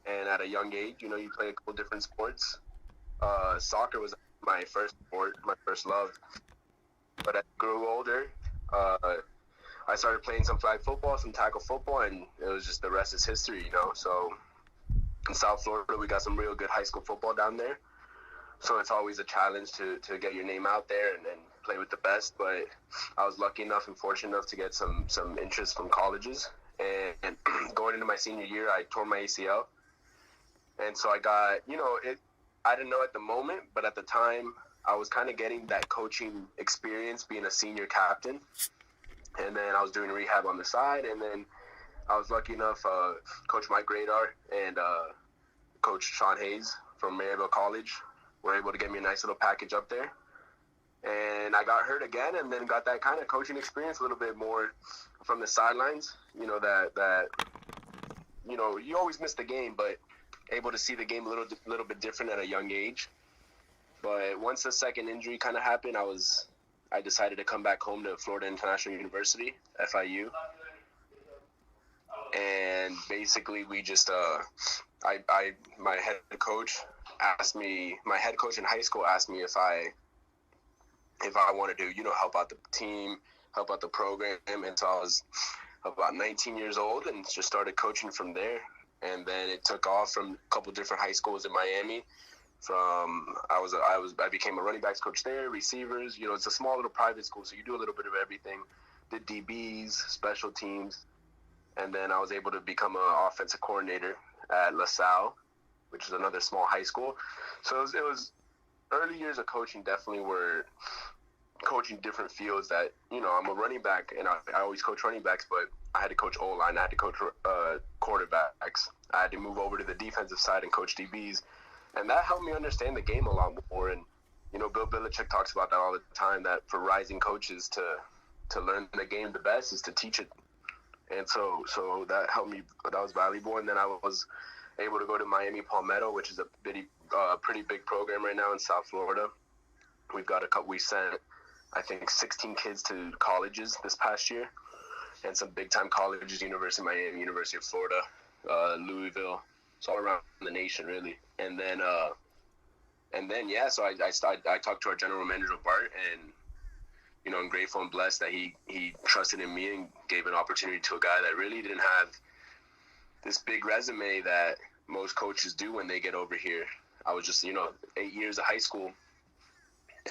And at a young age, you play a couple different sports. Soccer was my first sport, my first love. But as I grew older, I started playing some flag football, some tackle football, and it was just the rest is history, So in South Florida, we got some real good high school football down there. So it's always a challenge to get your name out there and play with the best. But I was lucky enough and fortunate enough to get some interest from colleges. And going into my senior year, I tore my ACL. And so I got, I didn't know at the moment, but at the time, I was kind of getting that coaching experience being a senior captain. And then I was doing rehab on the side. And then I was lucky enough, Coach Mike Radar and Coach Sean Hayes from Maryville College were able to get me a nice little package up there. And I got hurt again and then got that kind of coaching experience a little bit more from the sidelines, that you always miss the game, but able to see the game a little bit different at a young age. But once the second injury kind of happened, I decided to come back home to Florida International University, FIU. And basically we just, my head coach in high school asked me if I wanted to, help out the team, help out the program. And so I was about 19 years old and just started coaching from there. And then it took off from a couple different high schools in Miami. I became a running backs coach there, receivers. It's a small little private school, so you do a little bit of everything. Did DBs, special teams, and then I was able to become an offensive coordinator at LaSalle, which is another small high school. So it was early years of coaching definitely were coaching different fields that, I'm a running back and I always coach running backs, but I had to coach O-line, I had to coach quarterbacks. I had to move over to the defensive side and coach DBs. And that helped me understand the game a lot more. And, Bill Belichick talks about that all the time, that for rising coaches to learn the game the best is to teach it. And so that helped me. That was valuable. And then I was able to go to Miami Palmetto, which is a pretty big program right now in South Florida. We sent, I think, 16 kids to colleges this past year. And some big-time colleges, University of Miami, University of Florida, Louisville. It's all around the nation, really. And then, yeah, so I talked to our general manager, Bart, and, I'm grateful and blessed that he trusted in me and gave an opportunity to a guy that really didn't have this big resume that most coaches do when they get over here. I was just, 8 years of high school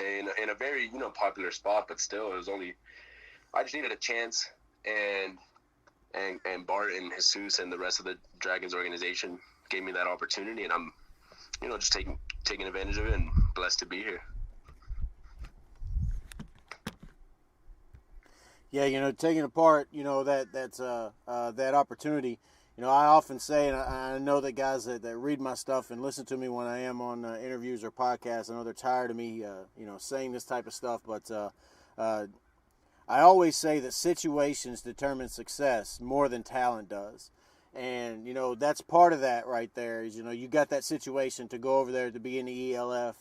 and in a very, popular spot, but still, I just needed a chance, and Bart and Jesus and the rest of the Dragons organization gave me that opportunity, and I'm, just taking advantage of it and blessed to be here. Yeah, taking apart, that opportunity. I often say, and I know that guys that read my stuff and listen to me when I am on interviews or podcasts, I know they're tired of me, saying this type of stuff, but I always say that situations determine success more than talent does. And, that's part of that right there is, you got that situation to go over there to be in the ELF.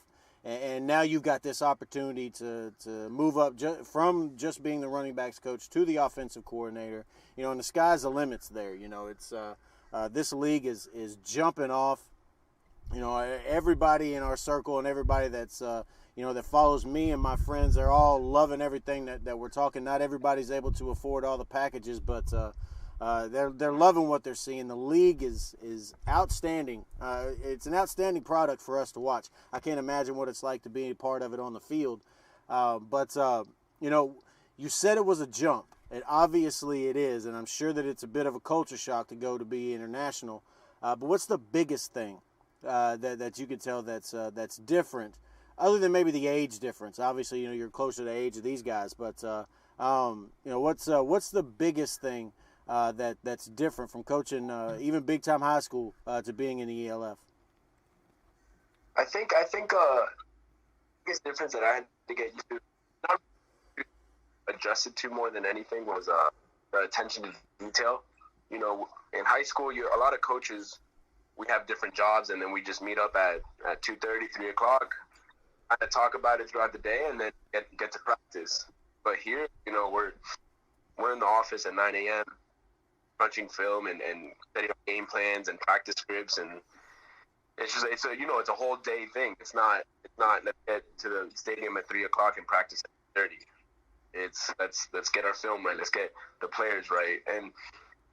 And now you've got this opportunity to move up from just being the running backs coach to the offensive coordinator. And the sky's the limits there. It's this league is jumping off. Everybody in our circle and everybody that's that follows me and my friends, they're all loving everything that we're talking. Not everybody's able to afford all the packages, but they're loving what they're seeing. The league is outstanding. It's an outstanding product for us to watch. I can't imagine what it's like to be a part of it on the field. But you said it was a jump, and obviously it is, and I'm sure that it's a bit of a culture shock to go to be international. But what's the biggest thing that you can tell that's different, other than maybe the age difference? Obviously, you're closer to the age of these guys, but what's the biggest thing that's different from coaching even big time high school to being in the ELF? I think the biggest difference that I had to get used to, not adjusted to more than anything, was the attention to detail. In high school, a lot of coaches, we have different jobs, and then we just meet up at 2:30, 3 o'clock, kind of talk about it throughout the day and then get to practice. But here, we're in the office at 9 a.m. crunching film and setting up game plans and practice scripts, and it's a whole day thing. It's not let's get to the stadium at 3 o'clock and practice at 30. It's let's get our film right. Let's get the players right.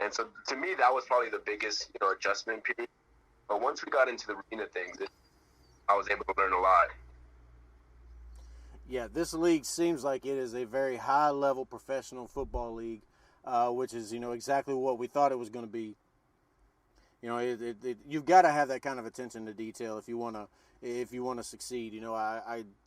And so to me, that was probably the biggest, adjustment period. But once we got into the arena things, I was able to learn a lot. Yeah, this league seems like it is a very high-level professional football league, which is, exactly what we thought it was going to be. You've got to have that kind of attention to detail if you want to succeed.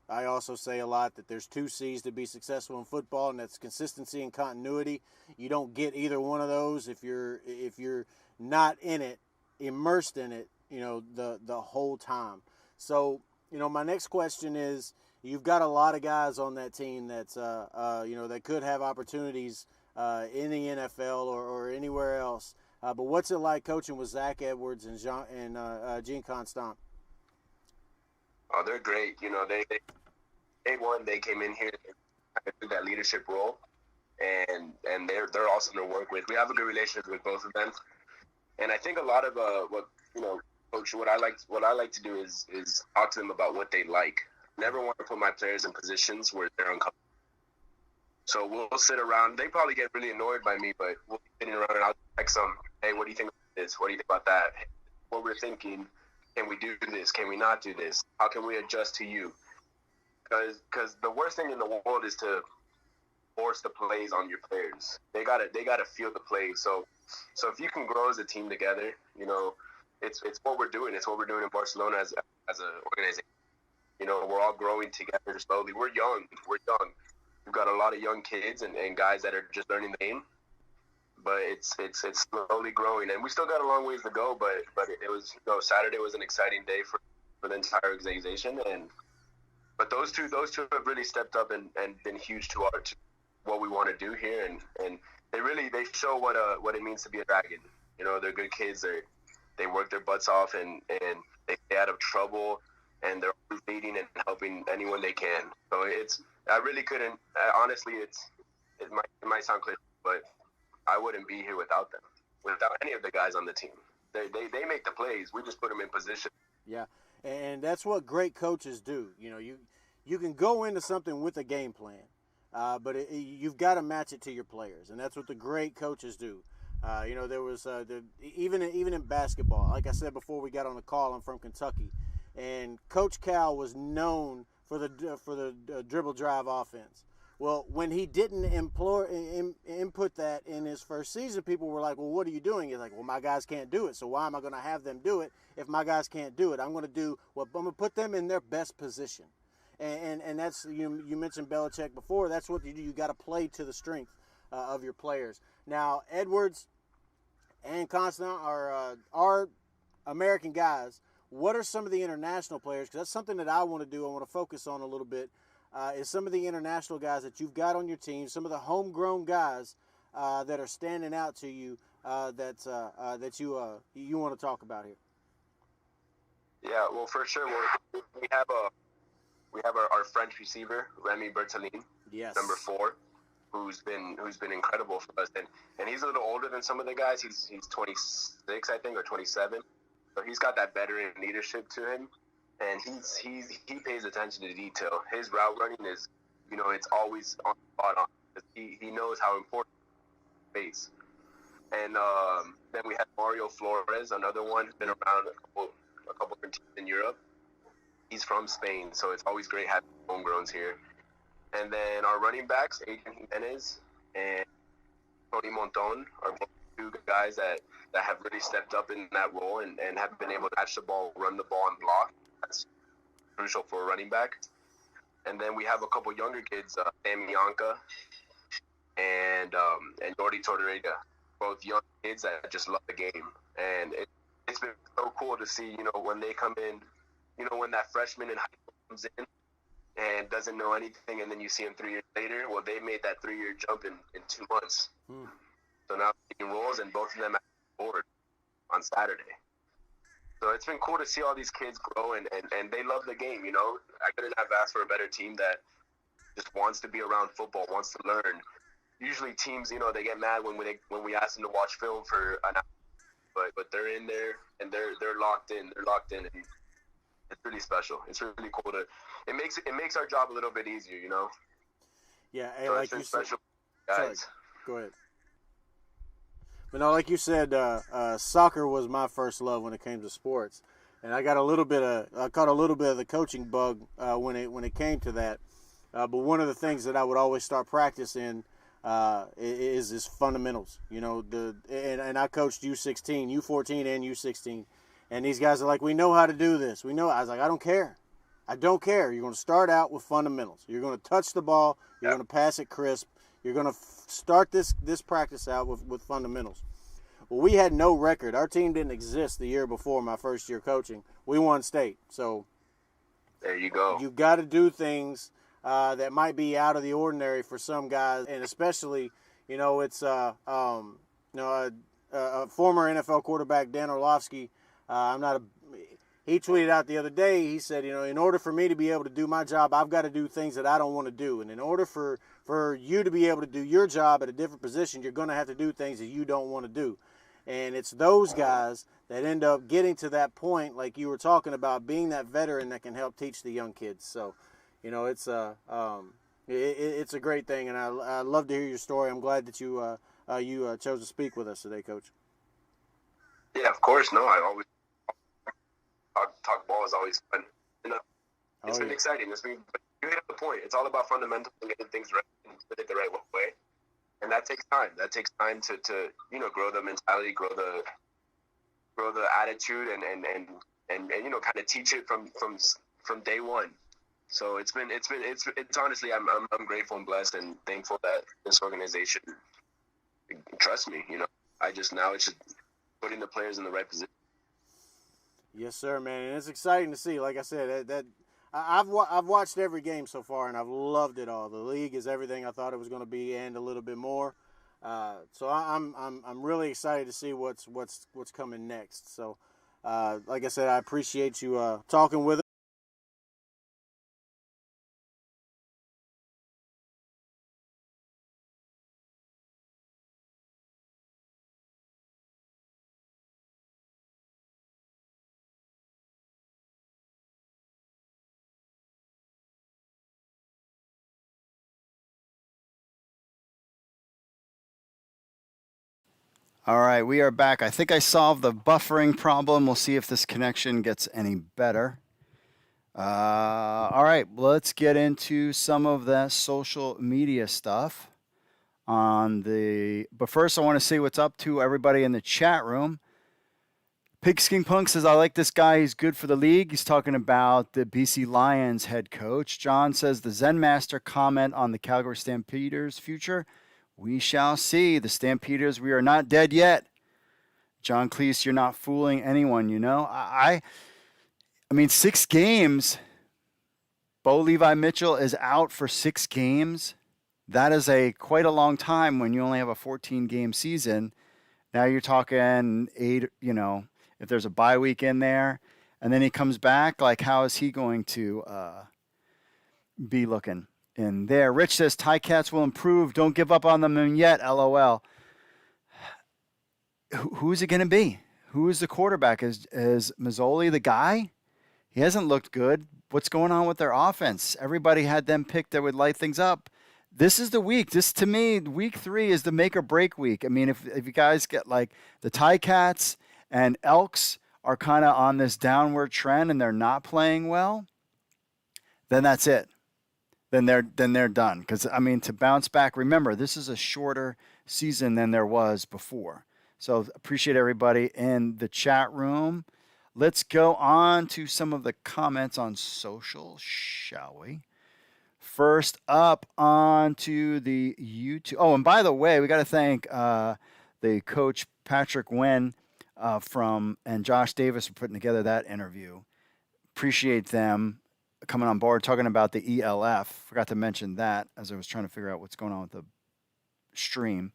I also say a lot that there's 2 C's to be successful in football, and that's consistency and continuity. You don't get either one of those if you're not in it, immersed in it, the whole time. So, my next question is, you've got a lot of guys on that team that's that could have opportunities in the NFL or anywhere else. But what's it like coaching with Zach Edwards and Jean Constant? Oh, they're great. They came in here and took that leadership role, and they're awesome to work with. We have a good relationship with both of them, and I think a lot of Coach, what I like to do is talk to them about what they like. Never want to put my players in positions where they're uncomfortable. So we'll sit around. They probably get really annoyed by me, but we'll be sitting around and I'll text them, hey, what do you think about this? What do you think about that? What we're thinking, can we do this? Can we not do this? How can we adjust to you? Because the worst thing in the world is to force the plays on your players. They gotta feel the plays. So if you can grow as a team together, it's what we're doing. It's what we're doing in Barcelona as an organization. We're all growing together slowly. We're young. We've got a lot of young kids and guys that are just learning the game. But it's slowly growing, and we still got a long ways to go. But it was Saturday was an exciting day for the entire organization, but those two have really stepped up and been huge to what we want to do here, and they show what it means to be a Dragon. They're good kids. They work their butts off and they stay out of trouble, and they're always leading and helping anyone they can. So I really couldn't. Honestly, it might sound cliche, but I wouldn't be here without them, without any of the guys on the team. They make the plays. We just put them in position. Yeah, and that's what great coaches do. You can go into something with a game plan, but you've got to match it to your players, and that's what the great coaches do. There was even in basketball. Like I said before we got on the call, I'm from Kentucky, and Coach Cal was known for the dribble drive offense. Well, when he didn't input that in his first season, people were like, well, what are you doing? He's like, well, my guys can't do it, so why am I going to have them do it if my guys can't do it? I'm going to put them in their best position. And that's, you mentioned Belichick before, that's what you do. You got to play to the strength of your players. Now, Edwards and Constant are American guys. What are some of the international players? Because that's something that I want to do. I want to focus on a little bit. Is some of the international guys that you've got on your team, some of the homegrown guys that are standing out to you that you want to talk about here? Yeah, well, for sure, we have our French receiver Remy Bertolin, yes, number 4, who's been incredible for us, and he's a little older than some of the guys. He's 26, I think, or 27, so he's got that veteran leadership to him. And he pays attention to detail. His route running is, it's always on spot on. He knows how important it is. And then we have Mario Flores, another one who's been around a couple different teams in Europe. He's from Spain, so it's always great having homegrowns here. And then our running backs, Adrian Jimenez and Tony Monton, are both 2 guys that have really stepped up in that role and have been able to catch the ball, run the ball, and block. That's crucial for a running back. And then we have a couple younger kids, Sam Yanka and Jordi Tortorega, both young kids that just love the game. And it's been so cool to see, when they come in, when that freshman in high school comes in and doesn't know anything, and then you see him 3 years later. Well, they made that 3-year jump in 2 months. So now he rolls, and both of them at the board on Saturday. So it's been cool to see all these kids grow, and they love the game, you know. I couldn't have asked for a better team that just wants to be around football, wants to learn. Usually teams, you know, they get mad when we ask them to watch film for an hour, but they're in there and they're locked in. They're locked in, and it's really special. It's really cool it makes our job a little bit easier, you know. Yeah, So like you said. guys. Sorry, go ahead. But no, like you said, soccer was my first love when it came to sports, and I caught a little bit of the coaching bug when it came to that. But one of the things that I would always start practicing is fundamentals. You know, and I coached U16, U14, and U16, and these guys are like, we know how to do this. We know. I was like, I don't care. I don't care. You're going to start out with fundamentals. You're going to touch the ball. You're going to pass it crisp. You're going to start this practice out with fundamentals. Well, we had no record. Our team didn't exist the year before my first year coaching. We won state. So there you go. You got to do things that might be out of the ordinary for some guys, and especially, you know, it's a former NFL quarterback, Dan Orlovsky. He tweeted out the other day, he said, you know, in order for me to be able to do my job, I've got to do things that I don't want to do. And in order for you to be able to do your job at a different position, you're going to have to do things that you don't want to do. And it's those guys that end up getting to that point, like you were talking about, being that veteran that can help teach the young kids. So, you know, it's a great thing, and I love to hear your story. I'm glad that you chose to speak with us today, Coach. Yeah, of course. No, I always talk ball is always fun. You know, it's been exciting. You hit the point. It's all about fundamentals and getting things right and put it the right way. And that takes time. That takes time to you know, grow the mentality, grow the attitude, and you know, kind of teach it from day one. So it's honestly, I'm grateful and blessed and thankful that this organization trusts me. You know, now it's just putting the players in the right position. Yes, sir, man, and it's exciting to see. Like I said, I've watched every game so far, and I've loved it all. The league is everything I thought it was going to be, and a little bit more. So I'm really excited to see what's coming next. So, like I said, I appreciate you talking with us. All right, we are back. I think I solved the buffering problem. We'll see if this connection gets any better. All right, let's get into some of that social media stuff. But first, I want to say what's up to everybody in the chat room. Pigskin Punk says, I like this guy. He's good for the league. He's talking about the BC Lions head coach. John says, the Zen Master comment on the Calgary Stampeders' future. We shall see. The Stampeders, we are not dead yet. John Cleese, you're not fooling anyone, you know. I mean, 6 games. Bo Levi Mitchell is out for 6 games. That is quite a long time when you only have a 14-game season. Now you're talking 8, you know, if there's a bye week in there. And then he comes back, like how is he going to be looking in there? Rich says, Ticats will improve. Don't give up on them yet, LOL. Who is it going to be? Who is the quarterback? Is Mazzoli the guy? He hasn't looked good. What's going on with their offense? Everybody had them picked that would light things up. This is the week. This, to me, week 3 is the make or break week. I mean, if you guys get like the Ticats and Elks are kind of on this downward trend and they're not playing well, then that's it. Then they're done. Because, I mean, to bounce back, remember, this is a shorter season than there was before. So appreciate everybody in the chat room. Let's go on to some of the comments on social, shall we? First up on to the YouTube. Oh, and by the way, we got to thank the coach Patrick Wynn and Josh Davis for putting together that interview. Appreciate them coming on board, talking about the ELF. Forgot to mention that as I was trying to figure out what's going on with the stream.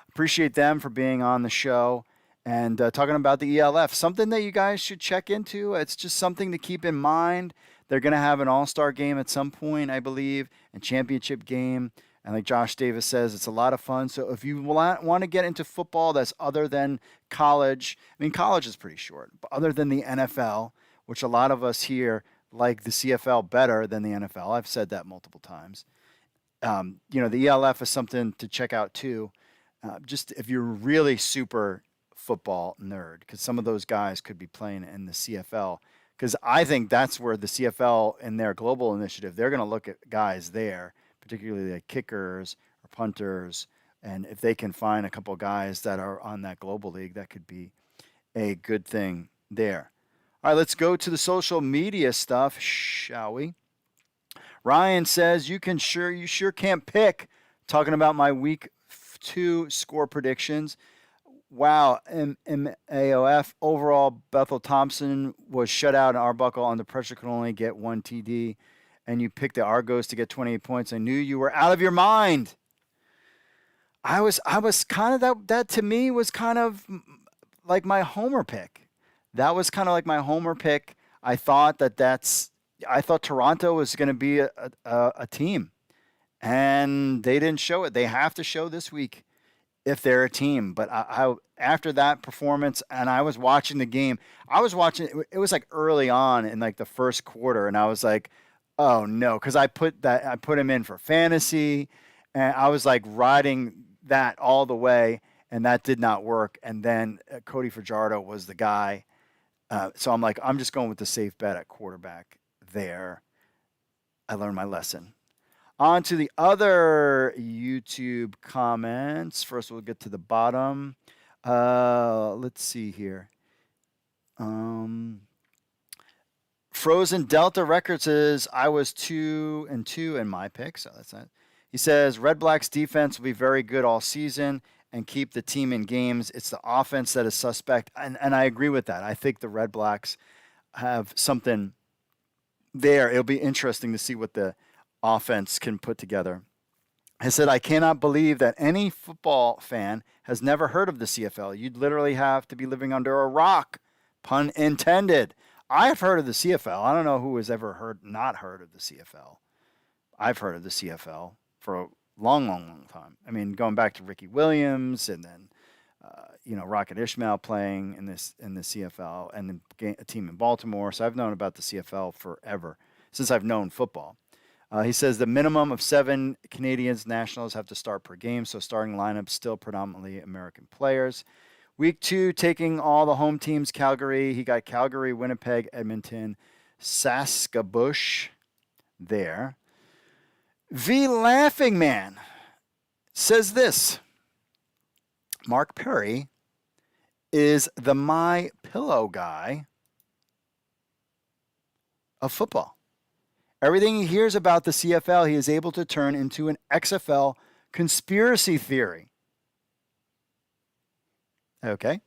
Appreciate them for being on the show and talking about the ELF, something that you guys should check into. It's just something to keep in mind. They're going to have an all-star game at some point, I believe, and championship game. And like Josh Davis says, it's a lot of fun. So if you want to get into football that's other than college, I mean, college is pretty short, but other than the NFL, which a lot of us here like the CFL better than the NFL. I've said that multiple times. The ELF is something to check out too. Just if you're really super football nerd, because some of those guys could be playing in the CFL. Because I think that's where the CFL in their global initiative, they're going to look at guys there, particularly like kickers or punters. And if they can find a couple guys that are on that global league, that could be a good thing there. All right, let's go to the social media stuff, shall we? Ryan says, you sure can't pick. Talking about my week 2 score predictions. Wow, MAOF. Overall, Bethel Thompson was shut out, and Arbuckle under pressure could only get 1 TD. And you picked the Argos to get 28 points. I knew you were out of your mind. I was kind of, that to me was kind of like my homer pick. That was kind of like my homer pick. I thought I thought Toronto was going to be a team, and they didn't show it. They have to show this week if they're a team. But I after that performance, and I was watching the game. I was watching it was like early on in like the first quarter, and I was like, oh no, because I put him in for fantasy, and I was like riding that all the way, and that did not work. And then Cody Fajardo was the guy. So I'm like, I'm just going with the safe bet at quarterback there. I learned my lesson. On to the other YouTube comments. First, we'll get to the bottom. Let's see here. Frozen Delta Records says, I was 2-2 in my pick, so that's not. He says, Red Blacks defense will be very good all season and keep the team in games. It's the offense that is suspect. And I agree with that. I think the Red Blacks have something there. It'll be interesting to see what the offense can put together. I said, I cannot believe that any football fan has never heard of the CFL. You'd literally have to be living under a rock, pun intended. I've heard of the CFL. I don't know who has ever not heard of the CFL. I've heard of the CFL for a long time. I mean, going back to Ricky Williams and then, Rocket Ishmael playing in the CFL and then a team in Baltimore. So I've known about the CFL forever, since I've known football. He says the minimum of 7 Canadians nationals have to start per game, so starting lineup still predominantly American players. Week 2, taking all the home teams, Calgary. He got Calgary, Winnipeg, Edmonton, Saskatchewan there. The Laughing Man says this. Mark Perry is the My Pillow guy of football. Everything he hears about the CFL, he is able to turn into an XFL conspiracy theory. Okay.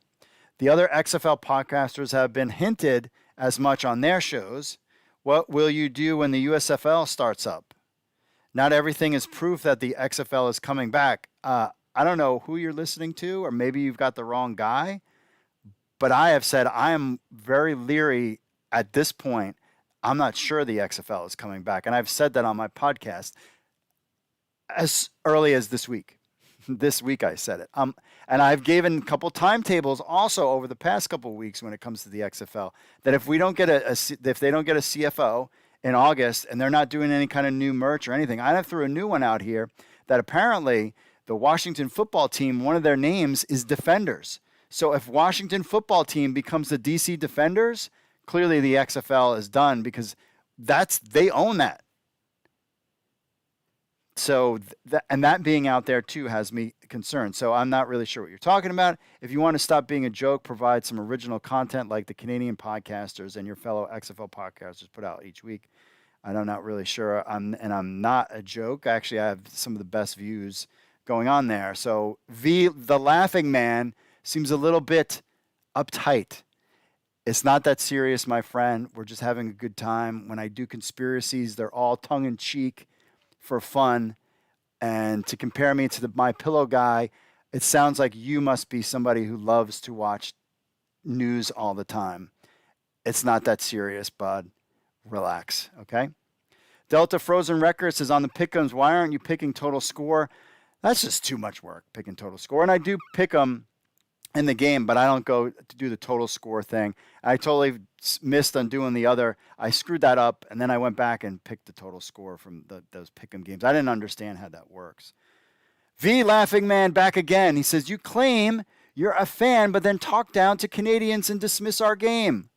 The other XFL podcasters have been hinted as much on their shows. What will you do when the USFL starts up? Not everything is proof that the XFL is coming back. I don't know who you're listening to, or maybe you've got the wrong guy, but I have said I am very leery at this point. I'm not sure the XFL is coming back, and I've said that on my podcast as early as this week. This week I said it. And I've given a couple timetables also over the past couple of weeks when it comes to the XFL, that if we don't get if they don't get a CFO in August and they're not doing any kind of new merch or anything, I threw a new one out here that apparently the Washington football team, one of their names is Defenders. So if Washington football team becomes the DC Defenders, clearly the XFL is done, because they own that. So that being out there too has me concerned. So I'm not really sure what you're talking about. If you want to stop being a joke, provide some original content like the Canadian podcasters and your fellow XFL podcasters put out each week. I'm not really sure. I'm not a joke. Actually, I have some of the best views going on there. So the Laughing Man seems a little bit uptight. It's not that serious, my friend. We're just having a good time. When I do conspiracies, they're all tongue-in-cheek for fun. And to compare me to the My Pillow guy, It sounds like you must be somebody who loves to watch news all the time. It's not that serious, bud. Relax, okay? Delta Frozen Records is on the pick'ems. Why aren't you picking total score? That's just too much work, picking total score. And I do pick them in the game, but I don't go to do the total score thing. I totally missed on doing the other. I screwed that up, and then I went back and picked the total score from those pick'em games. I didn't understand how that works. V Laughing Man back again. He says, you claim you're a fan, but then talk down to Canadians and dismiss our game.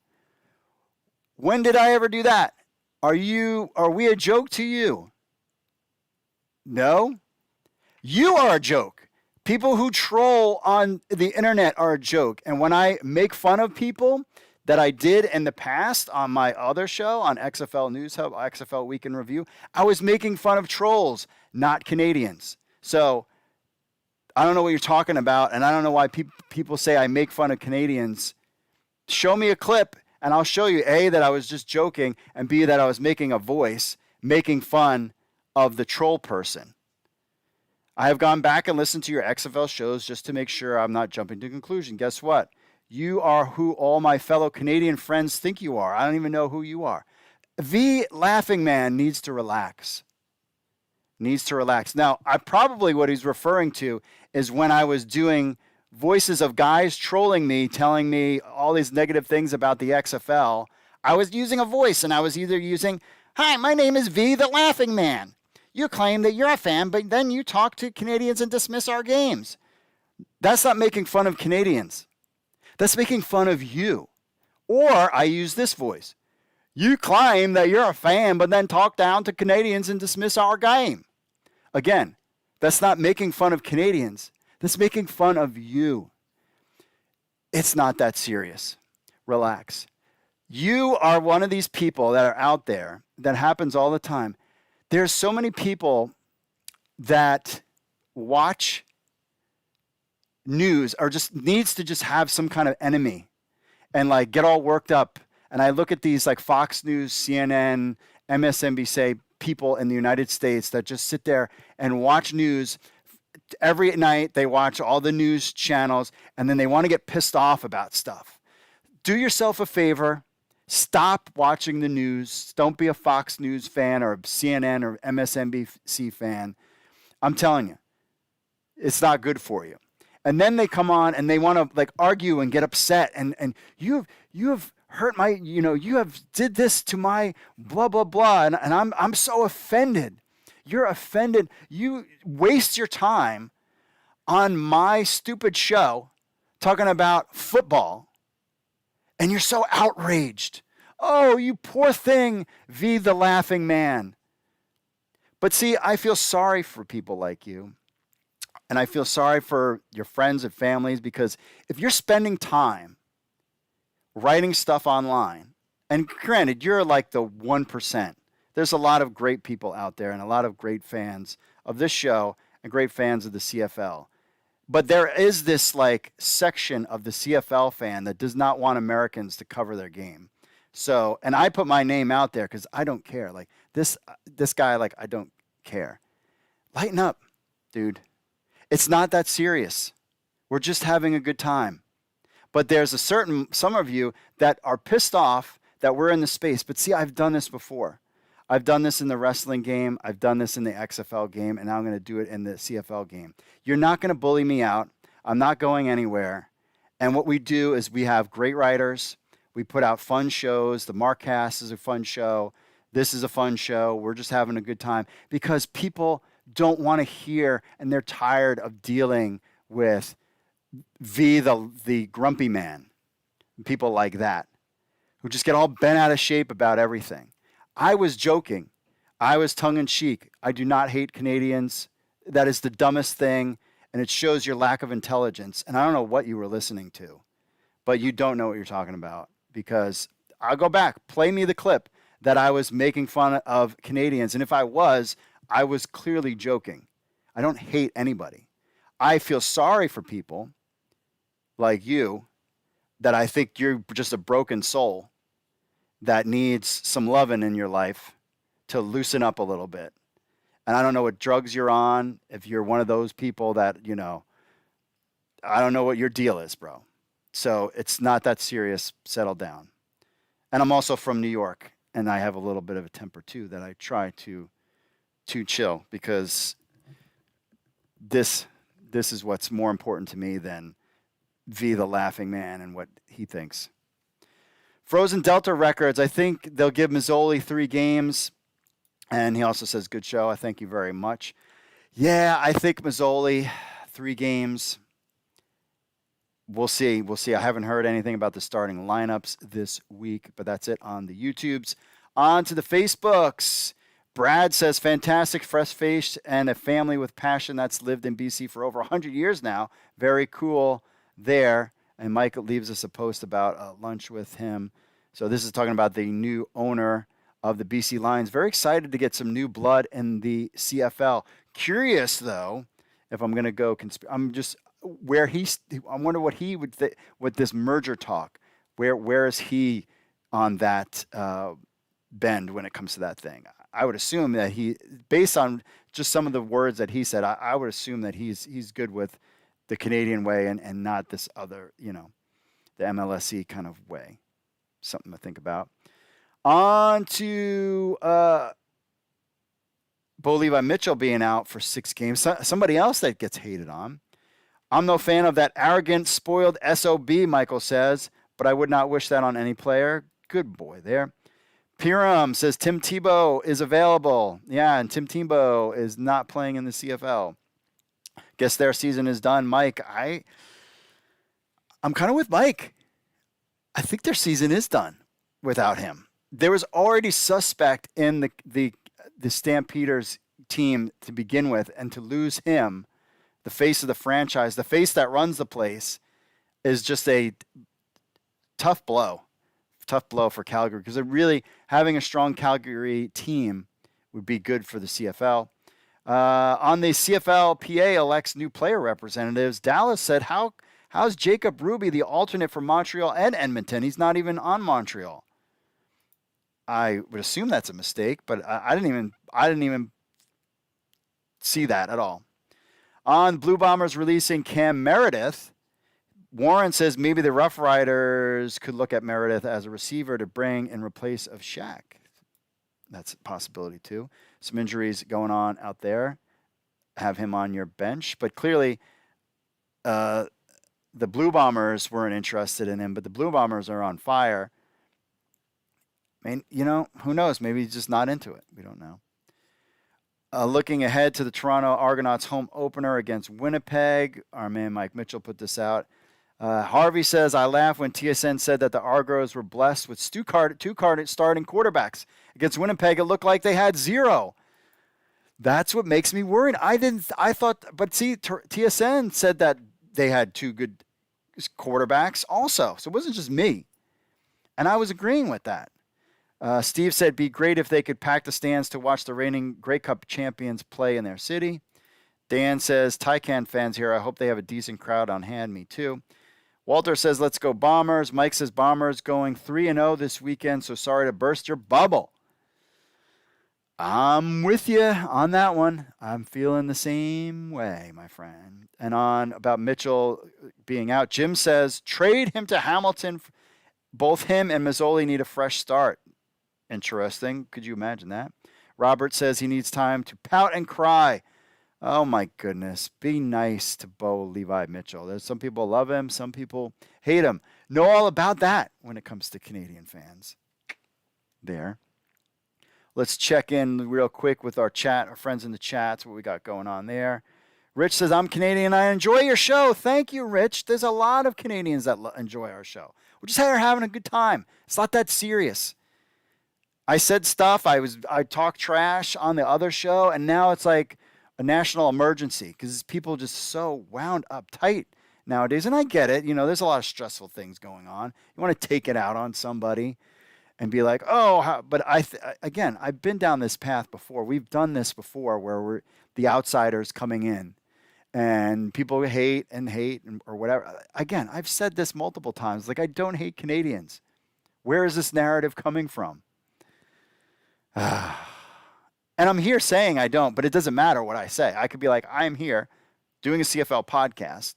When did I ever do that? Are we a joke to you? No? You are a joke. People who troll on the internet are a joke. And when I make fun of people that I did in the past on my other show, on XFL News Hub, XFL Week in Review, I was making fun of trolls, not Canadians. So I don't know what you're talking about, and I don't know why people say I make fun of Canadians. Show me a clip, and I'll show you, A, that I was just joking, and B, that I was making a voice, making fun of the troll person. I have gone back and listened to your XFL shows just to make sure I'm not jumping to conclusion. Guess what? You are who all my fellow Canadian friends think you are. I don't even know who you are. The Laughing Man needs to relax. Now, probably what he's referring to is when I was doing voices of guys trolling me, telling me all these negative things about the XFL. I was using a voice, and I was either using, hi, my name is V the Laughing Man. You claim that you're a fan, but then you talk to Canadians and dismiss our games. That's not making fun of Canadians. That's making fun of you. Or I use this voice. You claim that you're a fan, but then talk down to Canadians and dismiss our game. Again, that's not making fun of Canadians. That's making fun of you. It's not that serious. Relax. You are one of these people that are out there. That happens all the time. There's so many people that watch news or just needs to just have some kind of enemy and like get all worked up. And I look at these like Fox News, CNN, MSNBC people in the United States that just sit there and watch news every night. They watch all the news channels and then they want to get pissed off about stuff. Do yourself a favor. Stop watching the news. Don't be a Fox News fan or a CNN or MSNBC fan. I'm telling you, it's not good for you. And then they come on and they want to like argue and get upset. And you have hurt my, you have did this to my blah, blah, blah. And I'm so offended. You're offended. You waste your time on my stupid show talking about football. And you're so outraged. Oh, you poor thing, V the Laughing Man. But see, I feel sorry for people like you. And I feel sorry for your friends and families because if you're spending time writing stuff online, and granted, you're like the 1%. There's a lot of great people out there and a lot of great fans of this show and great fans of the CFL. But there is this like section of the CFL fan that does not want Americans to cover their game. So, and I put my name out there because I don't care. Like this guy, like I don't care. Lighten up, dude. It's not that serious. We're just having a good time. But there's some of you that are pissed off that we're in the space. But see, I've done this before. I've done this in the wrestling game. I've done this in the XFL game, and now I'm going to do it in the CFL game. You're not going to bully me out. I'm not going anywhere. And what we do is we have great writers. We put out fun shows. The Markcast is a fun show. This is a fun show. We're just having a good time because people don't want to hear, and they're tired of dealing with the grumpy man, people like that, who just get all bent out of shape about everything. I was joking. I was tongue-in-cheek. I do not hate Canadians. That is the dumbest thing, and it shows your lack of intelligence. And I don't know what you were listening to, but you don't know what you're talking about because I'll go back. Play me the clip that I was making fun of Canadians. And if I was clearly joking. I don't hate anybody. I feel sorry for people like you that I think you're just a broken soul that needs some loving in your life to loosen up a little bit. And I don't know what drugs you're on, if you're one of those people that, I don't know what your deal is, bro. So it's not that serious. Settle down. And I'm also from New York, and I have a little bit of a temper too that I try to chill, because this is what's more important to me than V the Laughing Man and what he thinks. Frozen Delta Records, I think they'll give Mazzoli 3 games. And he also says, good show. I thank you very much. Yeah, I think Mazzoli, 3 games. We'll see. I haven't heard anything about the starting lineups this week, but that's it on the YouTubes. On to the Facebooks. Brad says, fantastic, fresh face, and a family with passion that's lived in BC for over 100 years now. Very cool there. And Mike leaves us a post about lunch with him. So this is talking about the new owner of the BC Lions. Very excited to get some new blood in the CFL. Curious, though, if I'm going to go I wonder what he would think with this merger talk. Where is he on that bend when it comes to that thing? I would assume that based on just some of the words that he said, I would assume that he's good with the Canadian way and not this other, the MLSE kind of way. Something to think about. On to Bo Levi Mitchell being out for 6 games. Somebody else that gets hated on. I'm no fan of that arrogant, spoiled SOB, Michael says, but I would not wish that on any player. Good boy there. Piram says Tim Tebow is available. Yeah, and Tim Tebow is not playing in the CFL. Guess their season is done. Mike, I'm kind of with Mike. I think their season is done without him. There was already suspect in the Stampeders team to begin with, and to lose him, the face of the franchise, the face that runs the place, is just a tough blow. Tough blow for Calgary, because really having a strong Calgary team would be good for the CFL. On the CFL, PA elects new player representatives. Dallas said, how's Jacob Ruby the alternate for Montreal and Edmonton? He's not even on Montreal. I would assume that's a mistake, but I didn't even see that at all. On Blue Bombers releasing Cam Meredith, Warren says maybe the Rough Riders could look at Meredith as a receiver to bring in replace of Shaq. That's a possibility too. Some injuries going on out there. Have him on your bench. But clearly, the Blue Bombers weren't interested in him, but the Blue Bombers are on fire. I mean, who knows? Maybe he's just not into it. We don't know. Looking ahead to the Toronto Argonauts home opener against Winnipeg. Our man Mike Mitchell put this out. Harvey says, I laughed when TSN said that the Argos were blessed with two starting quarterbacks. Against Winnipeg, it looked like they had 0. That's what makes me worried. But see, TSN said that they had 2 good quarterbacks also. So it wasn't just me. And I was agreeing with that. Steve said, be great if they could pack the stands to watch the reigning Grey Cup champions play in their city. Dan says, Tycan fans here, I hope they have a decent crowd on hand. Me too. Walter says, let's go Bombers. Mike says, Bombers going 3-0 this weekend, so sorry to burst your bubble. I'm with you on that one. I'm feeling the same way, my friend. And on about Mitchell being out, Jim says, trade him to Hamilton. Both him and Mazzoli need a fresh start. Interesting. Could you imagine that? Robert says he needs time to pout and cry. Oh, my goodness. Be nice to Bo Levi Mitchell. There's some people love him. Some people hate him. Know all about that when it comes to Canadian fans. There. Let's check in real quick with our chat, our friends in the chats, what we got going on there. Rich says, I'm Canadian. I enjoy your show. Thank you, Rich. There's a lot of Canadians that enjoy our show. We're just here having a good time. It's not that serious. I said stuff. I talked trash on the other show, and now it's like a national emergency because people are just so wound up tight nowadays. And I get it. There's a lot of stressful things going on. You want to take it out on somebody and be like, but again, I've been down this path before. We've done this before where we're the outsiders coming in and people hate or whatever. Again, I've said this multiple times. Like, I don't hate Canadians. Where is this narrative coming from? And I'm here saying I don't, but it doesn't matter what I say. I could be like, I'm here doing a CFL podcast,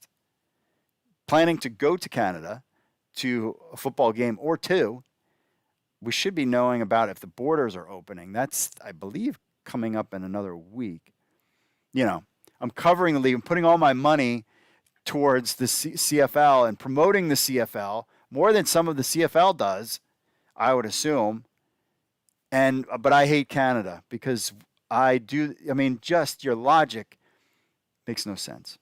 planning to go to Canada to a football game or two, we should be knowing about if the borders are opening. That's, I believe, coming up in another week. You know, I'm covering the league. I'm putting all my money towards the CFL and promoting the CFL more than some of the CFL does, I would assume. But I hate Canada because just your logic makes no sense.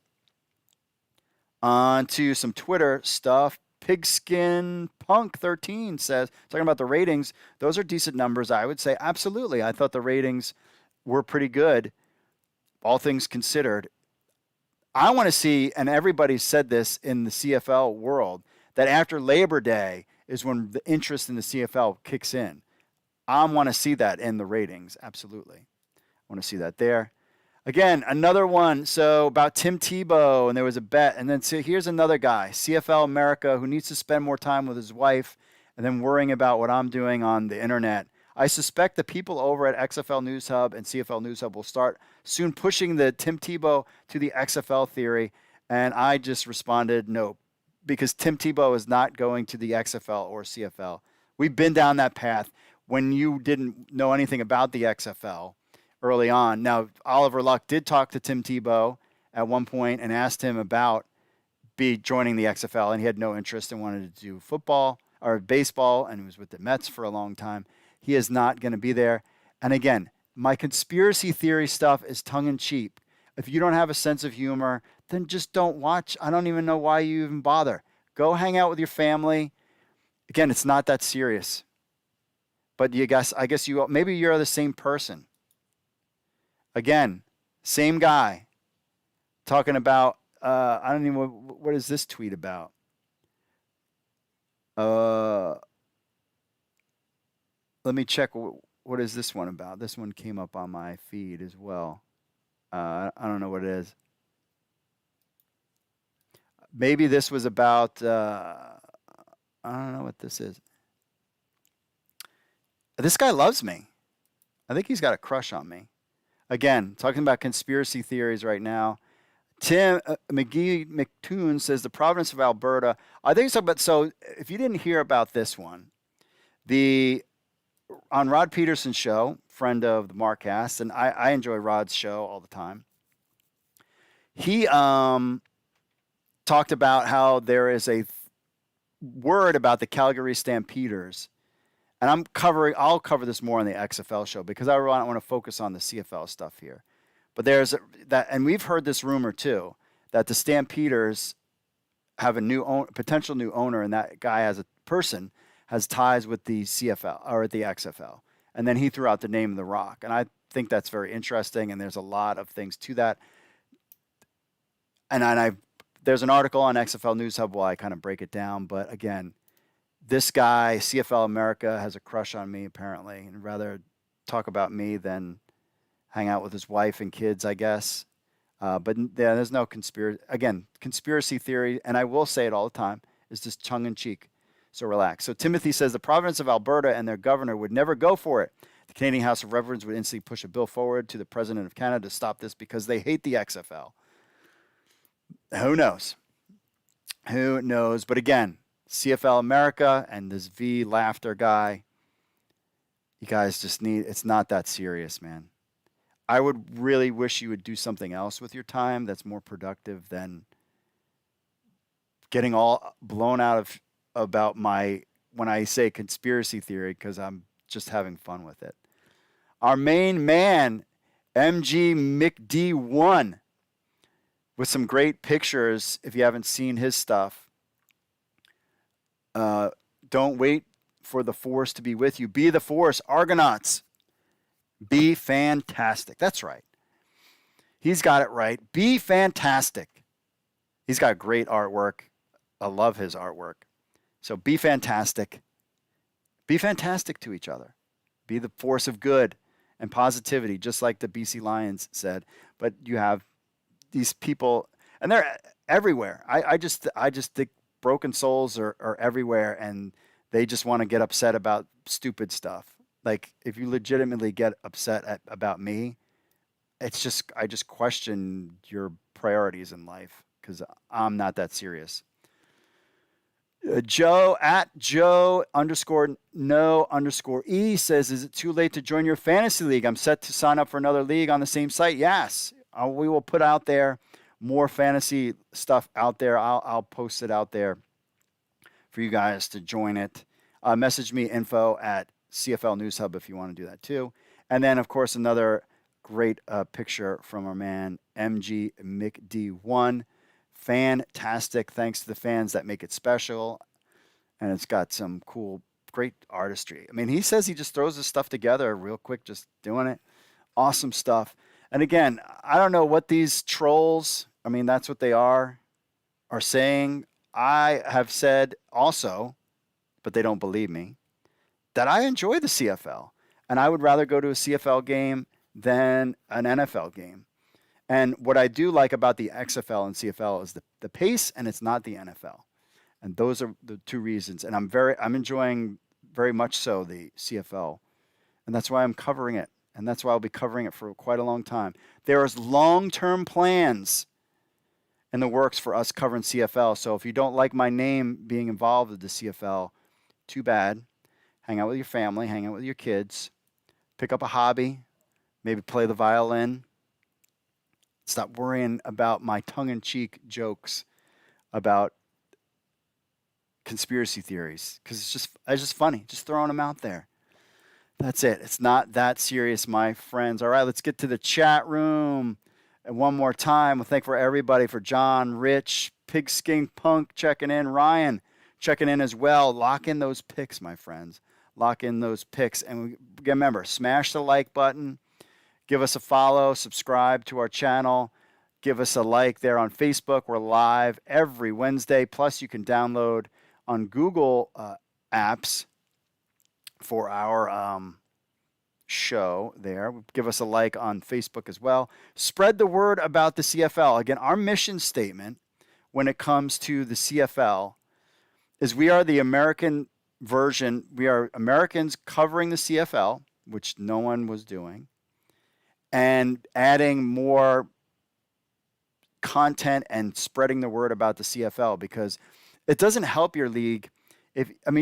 On to some Twitter stuff. Pigskin Punk 13 says, talking about the ratings, those are decent numbers. I would say absolutely. I thought the ratings were pretty good, all things considered. I want to see, and everybody said this in the CFL world, that after Labor Day is when the interest in the CFL kicks in. I want to see that in the ratings. Absolutely. I want to see that there. Again, another one. So about Tim Tebow, and there was a bet. And then so here's another guy, CFL America, who needs to spend more time with his wife and then worrying about what I'm doing on the internet. I suspect the people over at XFL News Hub and CFL News Hub will start soon pushing the Tim Tebow to the XFL theory. And I just responded, no, because Tim Tebow is not going to the XFL or CFL. We've been down that path when you didn't know anything about the XFL early on. Now, Oliver Luck did talk to Tim Tebow at one point and asked him about joining the XFL, and he had no interest and wanted to do football or baseball, and he was with the Mets for a long time. He is not going to be there. And again, my conspiracy theory stuff is tongue-in-cheek. If you don't have a sense of humor, then just don't watch. I don't even know why you even bother. Go hang out with your family. Again, it's not that serious. But I guess maybe you're the same person. Again, same guy talking about, I don't even know, what is this tweet about? Let me check. What is this one about? This one came up on my feed as well. I don't know what it is. Maybe this was about, I don't know what this is. This guy loves me. I think he's got a crush on me. Again, talking about conspiracy theories right now. Tim McGee McToon says the province of Alberta. I think so, but so if you didn't hear about this one, on Rod Peterson's show, friend of the Markcast, and I enjoy Rod's show all the time. He talked about how there is a word about the Calgary Stampeders. And I'll cover this more on the XFL show because I want to focus on the CFL stuff here. But and we've heard this rumor too, that the Stampeders have a potential new owner, and that guy has ties with the CFL or the XFL. And then he threw out the name of the Rock. And I think that's very interesting, and there's a lot of things to that. And there's an article on XFL News Hub where I kind of break it down. But again, this guy, CFL America, has a crush on me, apparently, and rather talk about me than hang out with his wife and kids, I guess. But there's no conspiracy theory, and I will say it all the time, is just tongue-in-cheek. So relax. So Timothy says the province of Alberta and their governor would never go for it. The Canadian House of Reference would instantly push a bill forward to the President of Canada to stop this because they hate the XFL. Who knows? Who knows? But again, CFL America and this V laughter guy, you guys it's not that serious, man. I would really wish you would do something else with your time that's more productive than getting all blown out about when I say conspiracy theory, because I'm just having fun with it. Our main man, MG McD1, with some great pictures if you haven't seen his stuff. Don't wait for the Force to be with you. Be the Force. Argonauts. Be fantastic. That's right. He's got it right. Be fantastic. He's got great artwork. I love his artwork. So be fantastic. Be fantastic to each other. Be the force of good and positivity, just like the BC Lions said. But you have these people, and they're everywhere. I just think broken souls are everywhere, and they just want to get upset about stupid stuff. Like, if you legitimately get upset about me, I just question your priorities in life, because I'm not that serious. Joe _no_e says, is it too late to join your fantasy league? I'm set to sign up for another league on the same site. Yes, we will put out there more fantasy stuff out there. I'll post it out there for you guys to join it. Message me info@CFL News Hub if you want to do that too. And then, of course, another great picture from our man, MG McD1. Fantastic. Thanks to the fans that make it special. And it's got some cool, great artistry. I mean, he says he just throws his stuff together real quick, just doing it. Awesome stuff. And again, I don't know what these trolls, I mean, that's what they are saying. I have said also, but they don't believe me, that I enjoy the CFL. And I would rather go to a CFL game than an NFL game. And what I do like about the XFL and CFL is the pace, and it's not the NFL. And those are the two reasons. And I'm enjoying very much so the CFL. And that's why I'm covering it. And that's why I'll be covering it for quite a long time. There's long-term plans in the works for us covering CFL. So if you don't like my name being involved with the CFL, too bad. Hang out with your family, hang out with your kids, pick up a hobby, maybe play the violin. Stop worrying about my tongue-in-cheek jokes about conspiracy theories, because it's just funny, just throwing them out there. That's it. It's not that serious, my friends. All right, let's get to the chat room. And one more time, we'll thank for everybody, for John, Rich, Pigskin Punk checking in, Ryan checking in as well. Lock in those picks, my friends. Lock in those picks. And remember, smash the like button. Give us a follow, subscribe to our channel. Give us a like there on Facebook. We're live every Wednesday. Plus, you can download on Google apps for our show there. Give us a like on Facebook as well. Spread the word about the CFL. Again, our mission statement when it comes to the CFL is we are the American version. We are Americans covering the CFL, which no one was doing, and adding more content and spreading the word about the CFL, because it doesn't help your league.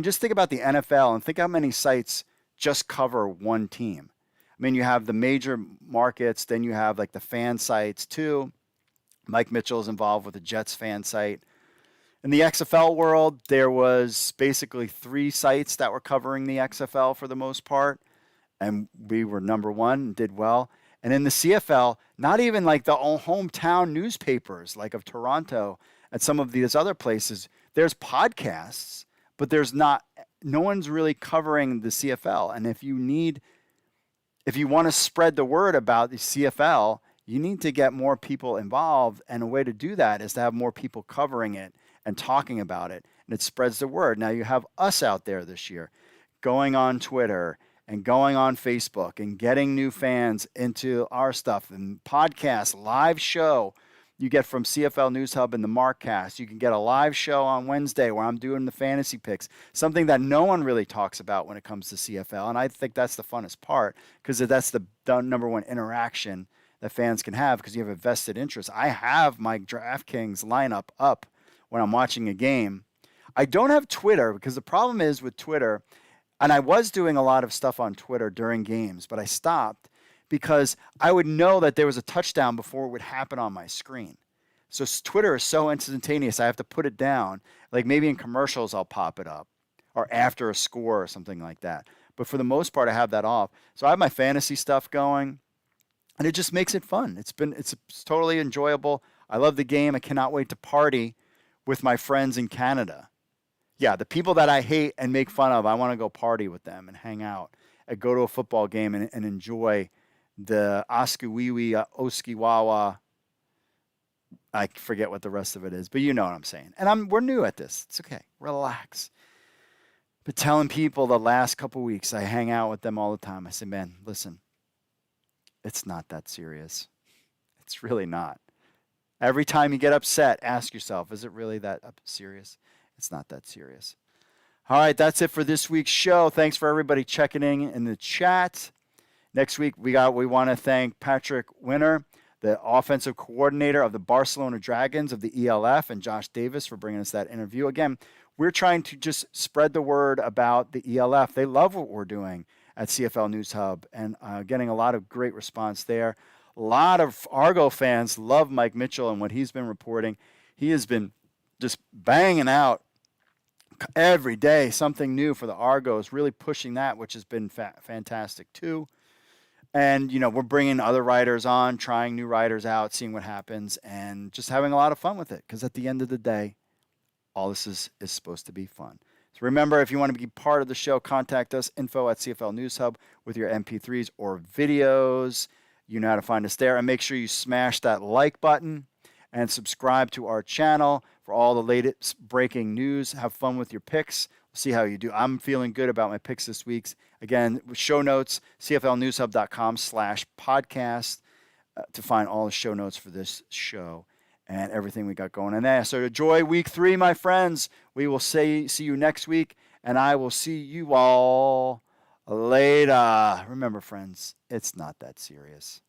Just think about the NFL and think how many sites just cover one team. I mean, you have the major markets, then you have like the fan sites too. Mike Mitchell is involved with the Jets fan site. In the XFL world, there was basically 3 sites that were covering the XFL for the most part, and we were number 1 and did well. And in the CFL, not even like the hometown newspapers like of Toronto and some of these other places, there's podcasts, but no one's really covering the CFL. And if you want to spread the word about the CFL, you need to get more people involved. And a way to do that is to have more people covering it and talking about it. And it spreads the word. Now you have us out there this year going on Twitter and going on Facebook and getting new fans into our stuff and podcasts, live show you get from CFL News Hub and the Markcast. You can get a live show on Wednesday where I'm doing the fantasy picks, something that no one really talks about when it comes to CFL. And I think that's the funnest part, because that's the number one interaction that fans can have, because you have a vested interest. I have my Draftkings lineup up when I'm watching a game. I don't have Twitter, because the problem is with Twitter, and I was doing a lot of stuff on Twitter during games, but I stopped because I would know that there was a touchdown before it would happen on my screen. So Twitter is so instantaneous, I have to put it down. Like maybe in commercials I'll pop it up, or after a score or something like that. But for the most part, I have that off. So I have my fantasy stuff going, and it just makes it fun. It's totally enjoyable. I love the game. I cannot wait to party with my friends in Canada. Yeah, the people that I hate and make fun of, I want to go party with them and hang out and go to a football game and enjoy the Oskiwiwi, Oskiwawa. I forget what the rest of it is, but you know what I'm saying. And we're new at this. It's okay. Relax. But telling people the last couple weeks, I hang out with them all the time. I say, man, listen, it's not that serious. It's really not. Every time you get upset, ask yourself, is it really that serious? It's not that serious. All right, that's it for this week's show. Thanks for everybody checking in the chat. Next week, we want to thank Patrick Winter, the offensive coordinator of the Barcelona Dragons of the ELF, and Josh Davis for bringing us that interview. Again, we're trying to just spread the word about the ELF. They love what we're doing at CFL News Hub, and getting a lot of great response there. A lot of Argo fans love Mike Mitchell and what he's been reporting. He has been just banging out every day something new for the Argos, really pushing that, which has been fantastic too. And, we're bringing other writers on, trying new writers out, seeing what happens, and just having a lot of fun with it. Because at the end of the day, all this is supposed to be fun. So remember, if you want to be part of the show, contact us, info@CFL News Hub, with your MP3s or videos. You know how to find us there. And make sure you smash that like button and subscribe to our channel for all the latest breaking news. Have fun with your picks. We'll see how you do. I'm feeling good about my picks this week. Again, show notes, cflnewshub.com/podcast to find all the show notes for this show and everything we got going on there. So enjoy week 3, my friends. We will see you next week, and I will see you all later. Remember, friends, it's not that serious.